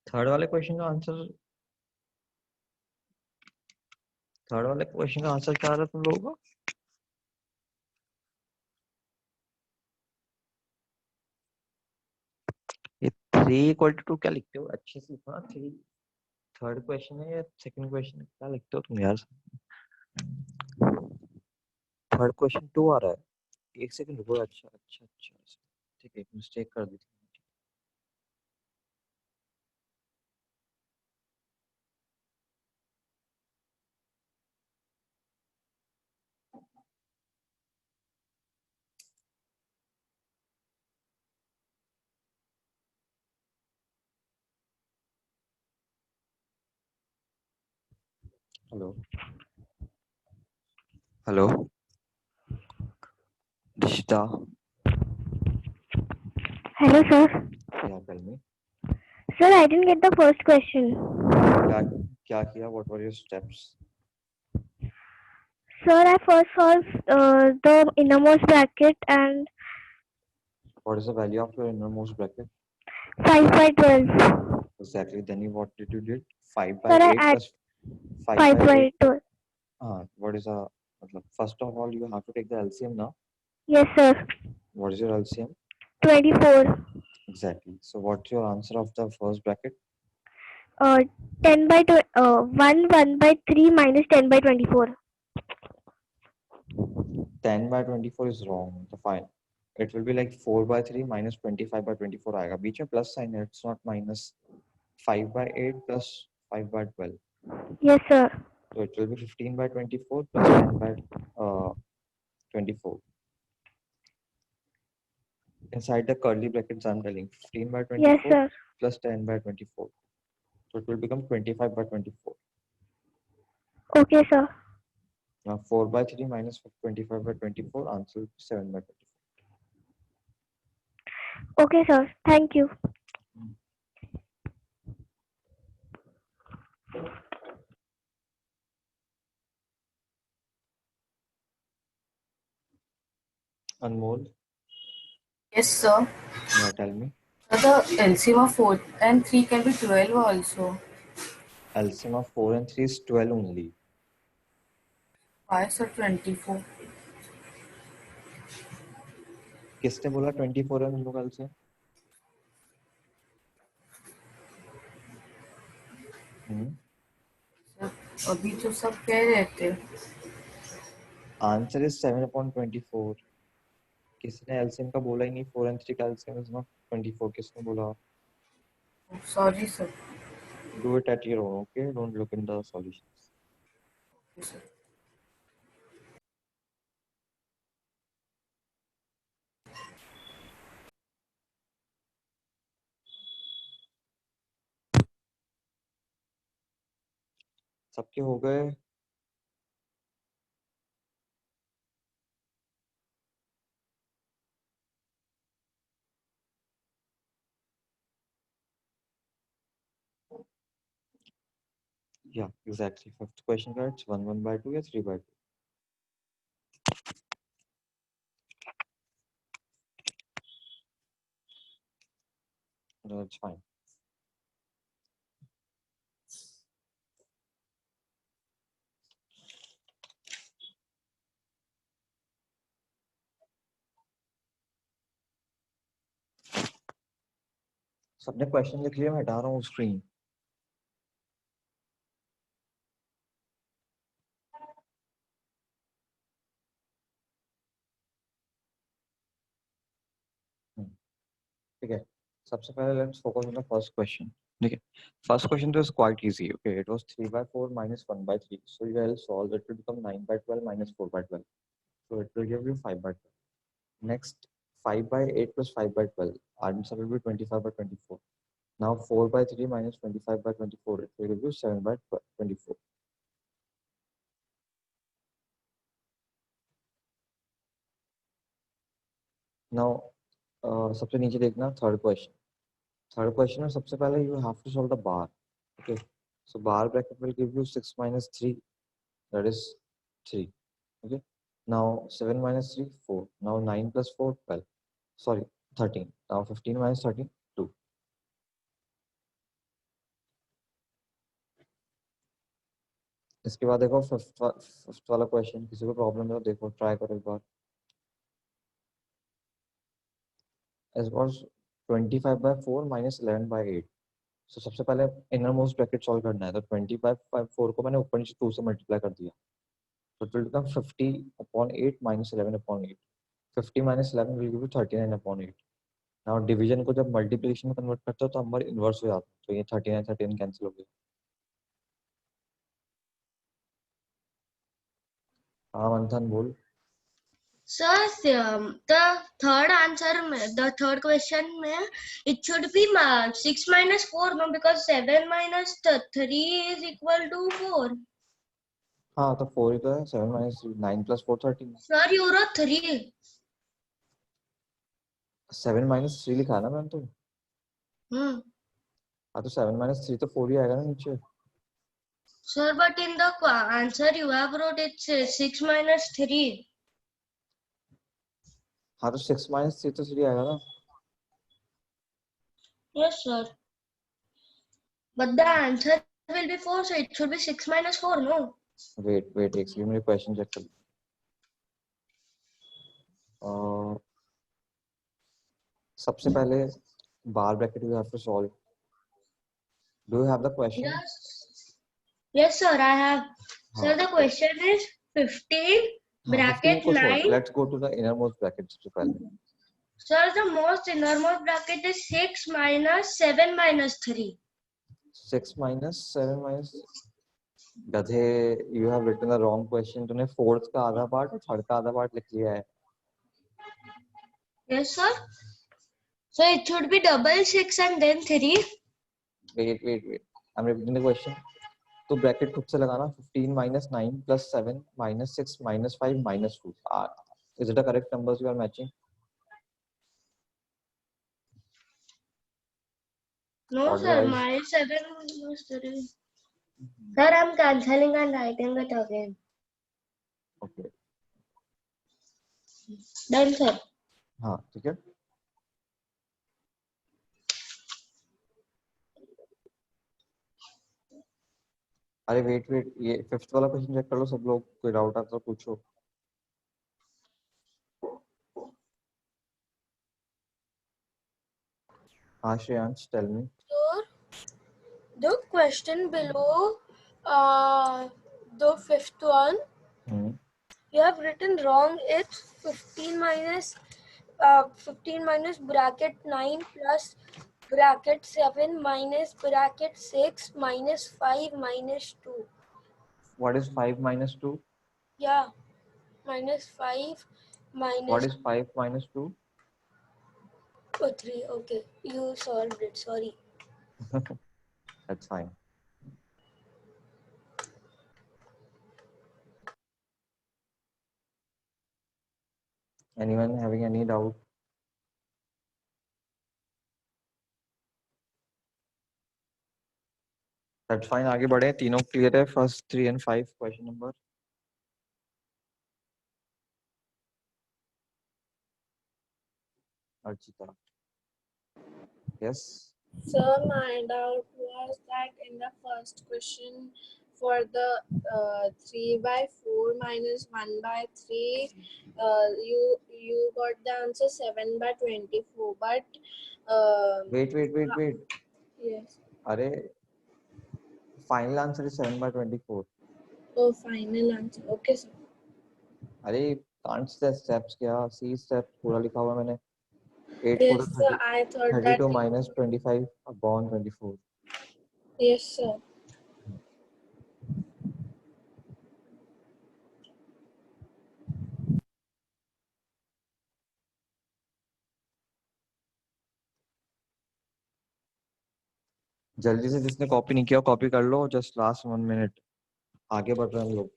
थर्ड वाले क्वेश्चन का आंसर क्या आ रहा है तुम लोगों का? ये 3 = 2 क्या लिखते हो? अच्छे से लिखो ना. 3 थर्ड क्वेश्चन है या सेकंड क्वेश्चन? क्या लिखते हो तुम यार? थर्ड क्वेश्चन 2 आ रहा है. एक सेकंड रुको. अच्छा अच्छा अच्छा, ठीक है, मिस्टेक कर दी थी. Hello hello Dishita. Hello, sir. क्या tell me. Sir, I didn't get the first question. क्या किया? What were your steps? Sir, I first solved the innermost bracket and What is the value of your innermost bracket? 5/12. Exactly. Then what did you did? 5 by Sir, I 8 add plus 5 by 8. 5/12. What is a, मतलब first of all you have to take the LCM now. Yes, sir. What is your LCM? 24. Exactly. So what's your answer of the first bracket? 10 by 1 by 3 minus 10 by 24. 10 by 24 is wrong. The fine. It will be like 4 by 3 minus 25 by 24 आएगा. बीच में plus sign है. It's not minus 5 by 8 plus 5 by 12. Yes, sir. So it will be 15 by 24 plus 10 by 24. Inside the curly brackets, I'm telling 15 by 24 Yes, sir. plus 10 by 24. So it will become 25 by 24. Okay, sir. Now 4 by 3 minus 25 by 24, answer will be 7 by 24. Okay, sir. Thank you. Anmol, Yes, sir. yeah, tell me. So the LCM of 4 and 3 can be 12 also. LCM of 4 and 3 is 12 only. Why, sir? 24. किसने बोला 24 है हम लोग LCM? अभी तो सब कह रहे थे. Answer is 7/24. किसने LCM का बोला ही नहीं. 4 and 3 का LCM is not 24. किसने बोला? Sorry, sir. Do it at your own, okay? Don't look in the solutions. Okay, sir. सबके हो गए. Yeah, exactly. Fifth question cards 1 by 2 या 3 by 2. That's fine. सबने क्वेश्चन लिख लिया. मैं हटा रहा हूँ स्क्रीन. ठीक है. सबसे पहले let's focus on the first question. ठीक है. फर्स्ट क्वेश्चन तो is quite easy. Okay, it was 3 by 4 minus 1 by 3. So you will solve it to become 9 by 12 minus 4 by 12. So it will give you 5 by 12. Next, 5 by 8 plus 5 by 12. Answer will be 25 by 24. Now 4 by 3 minus 25 by 24. It will give you 7 by 24. Now सबसे नीचे देखना third question. Third question is सबसे पहले you have to solve the bar. Okay, so bar bracket will give you 6 minus 3, that is 3. Okay, now 7 minus 3 4. Now 9 plus 4 12. Sorry, 13. Now 15 minus 13 2. इसके बाद देखो fifth वाला question. किसी को problem है तो देखो, ट्राई करो एक बार. As was 25 by 4 minus 11 by 8. So सबसे पहले इनर मोस्ट ब्रैकेट सॉल्व करना है. तो 25 by 4 को मैंने ऊपर नीचे 2 से मल्टीप्लाई कर दिया. So it will become 50/8 minus 11/8. 50 minus 11 will give you 39/8. Now division को जब multiplication में convert करते हो तो नंबर इनवर्स हो जाता है. तो ये 39 कैंसिल हो गया. हाँ मंथन बोल. Sir, the third answer, the third question, it should be 6 minus 4, no, because 7 minus 3 is equal to 4. हाँ तो 4 ही तो है. 7 minus 3 9 plus 4 13. Sir, you wrote 3. 7 minus 3 लिखा है ना मैंने तो. हाँ तो 7 minus 3 तो 4 ही आएगा ना नीचे. Sir, but in the answer you have wrote it's 6 minus 3. हाँ तो 6 minus 3 तो 3 आएगा ना. Yes, sir. But the answer will be 4, so it should be 6 minus 4, no? Wait एक सेकंड, मेरे क्वेश्चन चेक कर. सबसे पहले बार bracket you have to solve. Do you have the question? Yes, sir, I have. Sir, the question is 15 bracket 9. Let's go to the innermost bracket सबसे पहले. Sir, the most innermost bracket is 6 minus 7 minus 3. 6 minus 7 minus. गधे, you have written the wrong question. तूने fourth का आधा part और third का आधा part लिख लिया है. Yes, sir. So it should be double 6 and then 3. Wait. I'm repeating the question. तो ब्रैकेट खुद से लगाना. 15 minus 9 plus 7 minus 6 minus 5 minus 2. Is it the correct numbers you are matching? No, sir, my 7 was 3. Sir, I'm cancelling and writing it again. Okay. Done, sir. हाँ, ठीक है. अरे wait, ये fifth वाला क्वेश्चन चेक कर लो सब लोग. कोई डाउट आता तो पूछो. हाँ Shreyansh, tell me. Sir, the question below, the fifth one, you have written wrong. It's 15 minus bracket 9 plus bracket 7 minus bracket 6 minus 5 minus 2. What is 5 minus 2? Yeah, minus 5 minus. What is 5 minus 2? 3. Okay, you solved it. Sorry. That's fine. Anyone having any doubt? That's fine. आगे बढ़े. तीनों clear है. First 3 and 5 question number. Archita. Yes. Sir, my doubt was that in the first question for the 3 by 4 minus 1 by 3, you got the answer 7 by 24, but Wait. yes. अरे final answer is 7 by 24. Oh, final answer. Okay, sir. अरे can't see the steps क्या? See steps पूरा लिखा हुआ मैंने. 8 Yes, sir. I thought 32 that. minus 25 upon 24. Yes, sir. जल्दी से जिसने कॉपी नहीं किया कॉपी कर लो. Just last 1 minute. आगे बढ़ रहे हैं हम लोग.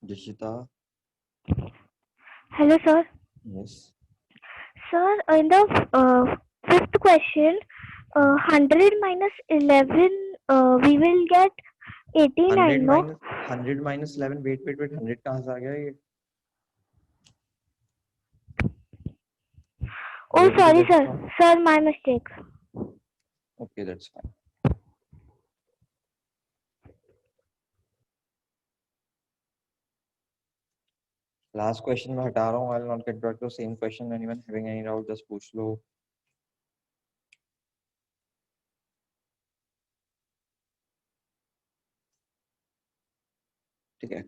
Jishita. Hello, sir. Yes. Sir, in the fifth question, 100 minus 11, we will get 89, no? 100 minus 11. Wait. 100 कहाँ से आ गया ये? Oh, sorry, sir. Sir, my mistake. Okay, that's fine. Last question मैं हटा रहा हूँ. I'll not get back to the same question. Anyone having any doubt, just पूछ लो. ठीक है.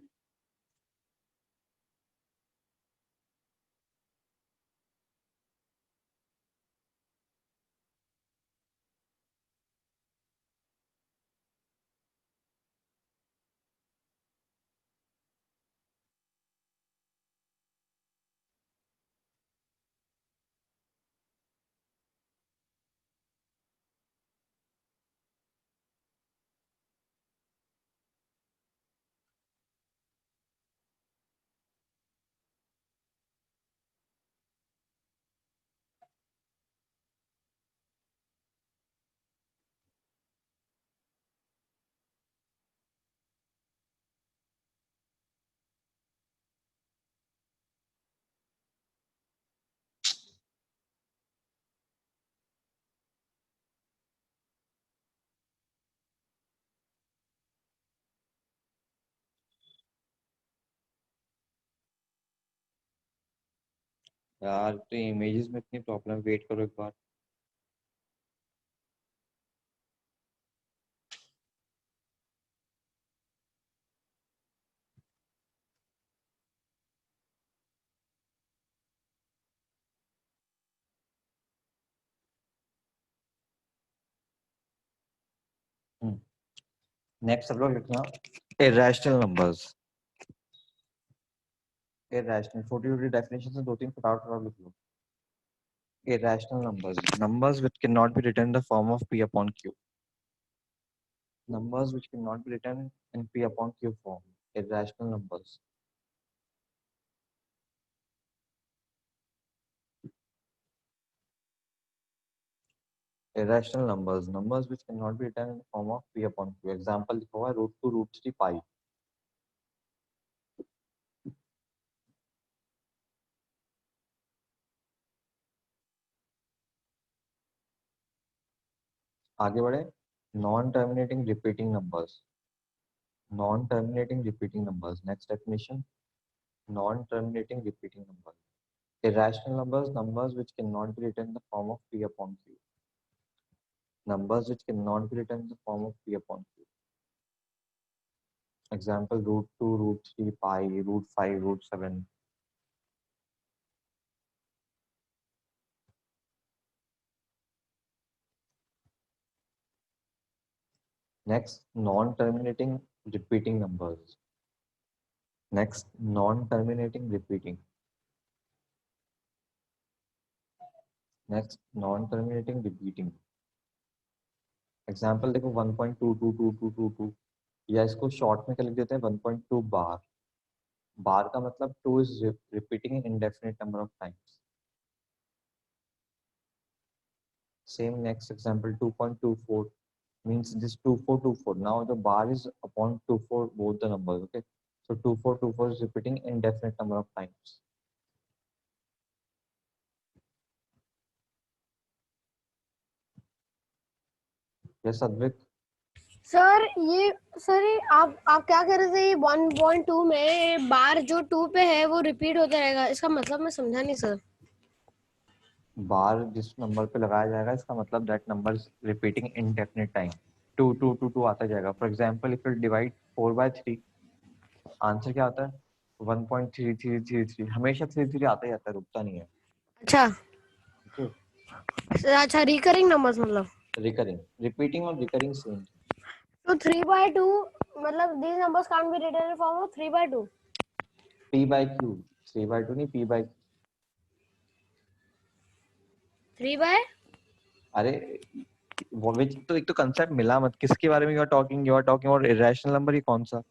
यार तो इमेजेस में इतनी प्रॉब्लम, वेट करो एक बार। नेक्स्ट सब लोग लिखना इरेशनल नंबर्स। इरेशनल छोटी छोटी डेफिनेशन से 2-3 फटाफट लिख लो। Irrational numbers, numbers which cannot be written in the form of p upon q. Numbers which cannot be written in p upon q form. Irrational numbers. Irrational numbers, numbers which cannot be written in the form of p upon q. Example लिखा हुआ है √2 √3 pi. आगे बढ़े, non terminating repeating numbers. Non terminating repeating numbers, next definition, non terminating repeating number. Irrational numbers, numbers which cannot be written in the form of p upon q. Numbers which cannot be written in the form of p upon q. Example √2 √3 pi, √5 √7. Next, non-terminating repeating numbers. Next, non-terminating repeating. Next, non-terminating repeating. Example देखो 1.22222, या इसको short में क्या लिख देते हैं 1.2 बार। बार का मतलब 2 is repeating indefinite number of times. Same next example 2.24 means this 2424. Now the bar is upon 24 both the numbers. Okay, so 2424 is repeating indefinite number of times. Yes, Advik. Sir ये आप क्या कह रहे थे, ये 1.2 में बार जो 2 पे है वो रिपीट होता रहेगा, इसका मतलब मैं समझा नहीं सर। बार जिस नंबर पे लगाया जाएगा इसका मतलब that number is repeating indefinite time, 2 2 2 2 आता जाएगा। For example if you divide 4/3, answer क्या आता है 1.3333, हमेशा 33 आता ही आता है, रुकता नहीं है। अच्छा ओके, अच्छा, रिकरिंग नंबर्स मतलब रिकरिंग, रिपीटिंग और रिकरिंग सेम। तो 3/2 मतलब these numbers can't be written in form of 3/2. p/q, 3/2 नहीं p/q। 3/, अरे वो विच तो एक तो कांसेप्ट मिला मत, किसके बारे में यू आर टॉकिंग और इरेशनल नंबर ही कौन सा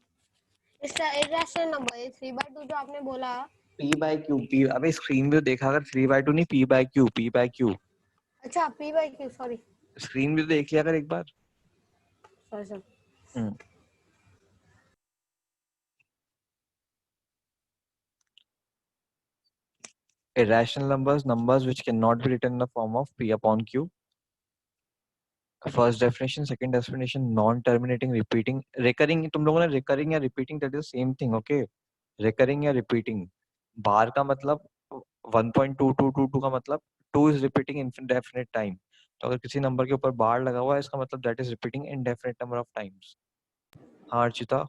इसका इरेशनल नंबर है 3/2 जो आपने बोला। p/q, p, अबे स्क्रीन पे तो देखा, अगर 3/2 नहीं p/q। अच्छा p/q, सॉरी स्क्रीन भी तो देख लिया कर एक बार। Sorry sir. Irrational numbers, numbers which cannot be written in the form of p upon q. First definition, second definition, non-terminating repeating, recurring, तुम लोगों ने recurring या repeating, that is the same thing, okay? Recurring या repeating, बार का मतलब 1.2222 का मतलब 2 is repeating indefinite time. तो अगर किसी नंबर के ऊपर बार लगा हुआ है इसका मतलब that is repeating indefinite number of times. हाँ Archita.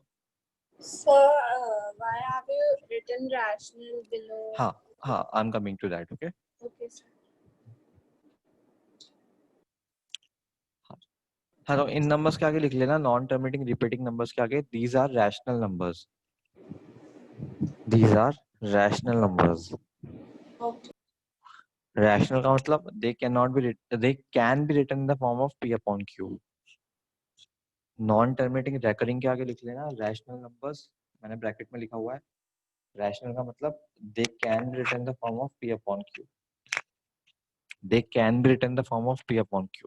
Sir, why have you written rational below? हाँ I'm coming to that, okay? Okay, sir. हाँ तो इन नंबर्स के आगे लिख लेना, नॉन टर्मिनेटिंग रिपीटिंग नंबर्स के आगे these are rational numbers, these are rational numbers. Okay. Rational का मतलब they can be written in the form of p upon q। Non terminating recurring के आगे लिख लेना रैशनल नंबर्स, मैंने ब्रैकेट में लिखा हुआ है। रैशनल का मतलब they can be written in the form of p upon q, they can be written in the form of p upon q।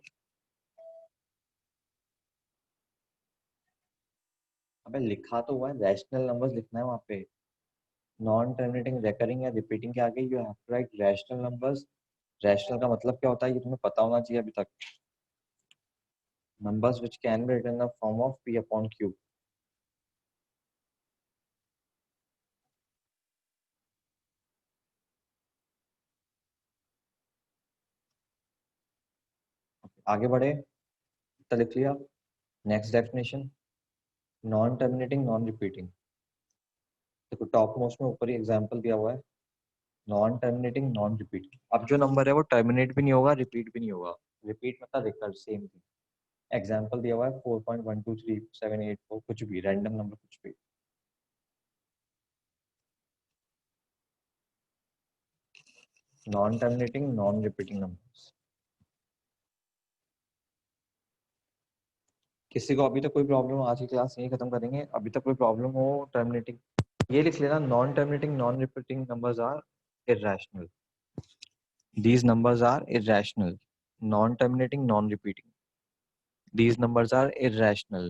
अबे लिखा तो हुआ है, रैशनल नंबर्स लिखना है वहां पे। नॉन टर्मिनेटिंग रेकरिंग या रिपीटिंग के आगे you have to write rational numbers. Rational का मतलब क्या होता है ये तुम्हें पता होना चाहिए अभी तक। Numbers which can be written in the form of p upon q। आगे बढ़े, इतना लिख लिया। Next definition, non terminating non repeating. देखो टॉप मोस्ट में ऊपर ही एग्जांपल दिया हुआ है, नॉन टर्मिनेटिंग नॉन रिपीटिंग। अब जो नंबर है वो टर्मिनेट भी नहीं होगा, रिपीट भी नहीं होगा। रिपीट मतलब रिकर्ड, सेम थिंग। एग्जांपल दिया हुआ है 4.12378 कुछ भी रैंडम नंबर, कुछ भी। Non terminating non repeating numbers. किसी को अभी तक कोई प्रॉब्लम हो, आज की क्लास यही खत्म करेंगे, अभी तक कोई प्रॉब्लम हो टर्मिनेटिंग, ये लिख लेना, non terminating non repeating numbers are irrational. These numbers are irrational. Non terminating non repeating, these numbers are irrational.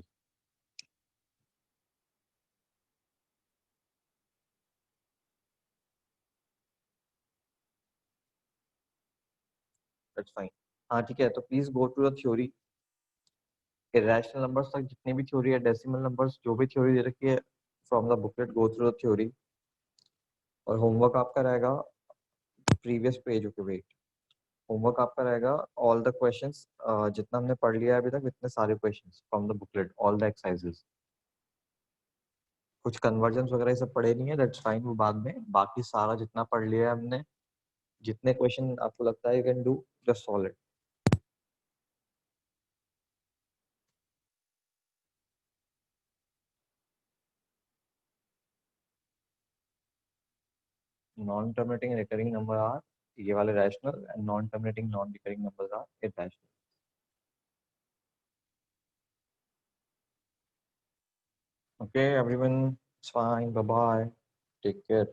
That's fine. हाँ ठीक है, तो please go to the theory. Irrational numbers तक जितनी भी थ्योरी है, डेसिमल नंबर्स जो भी थ्योरी दे रखी है from the booklet, go through the theory. और होमवर्क आपका रहेगा previous page. Okay wait, homework आपका रहेगा ऑल द क्वेश्चंस, जितना हमने पढ़ लिया है अभी तक, इतने सारे questions from the booklet, all the exercises. कुछ कन्वर्जन वगैरह ये सब पढ़े नहीं है, दैट्स फाइन, वो बाद में। बाकी सारा जितना पढ़ लिया है हमने, जितने क्वेश्चन आपको लगता है you can do, just solve it. Non terminating recurring number are, ये वाले rational, and non terminating non recurring numbers are irrational. Okay, everyone, it's fine. Bye bye. Take care.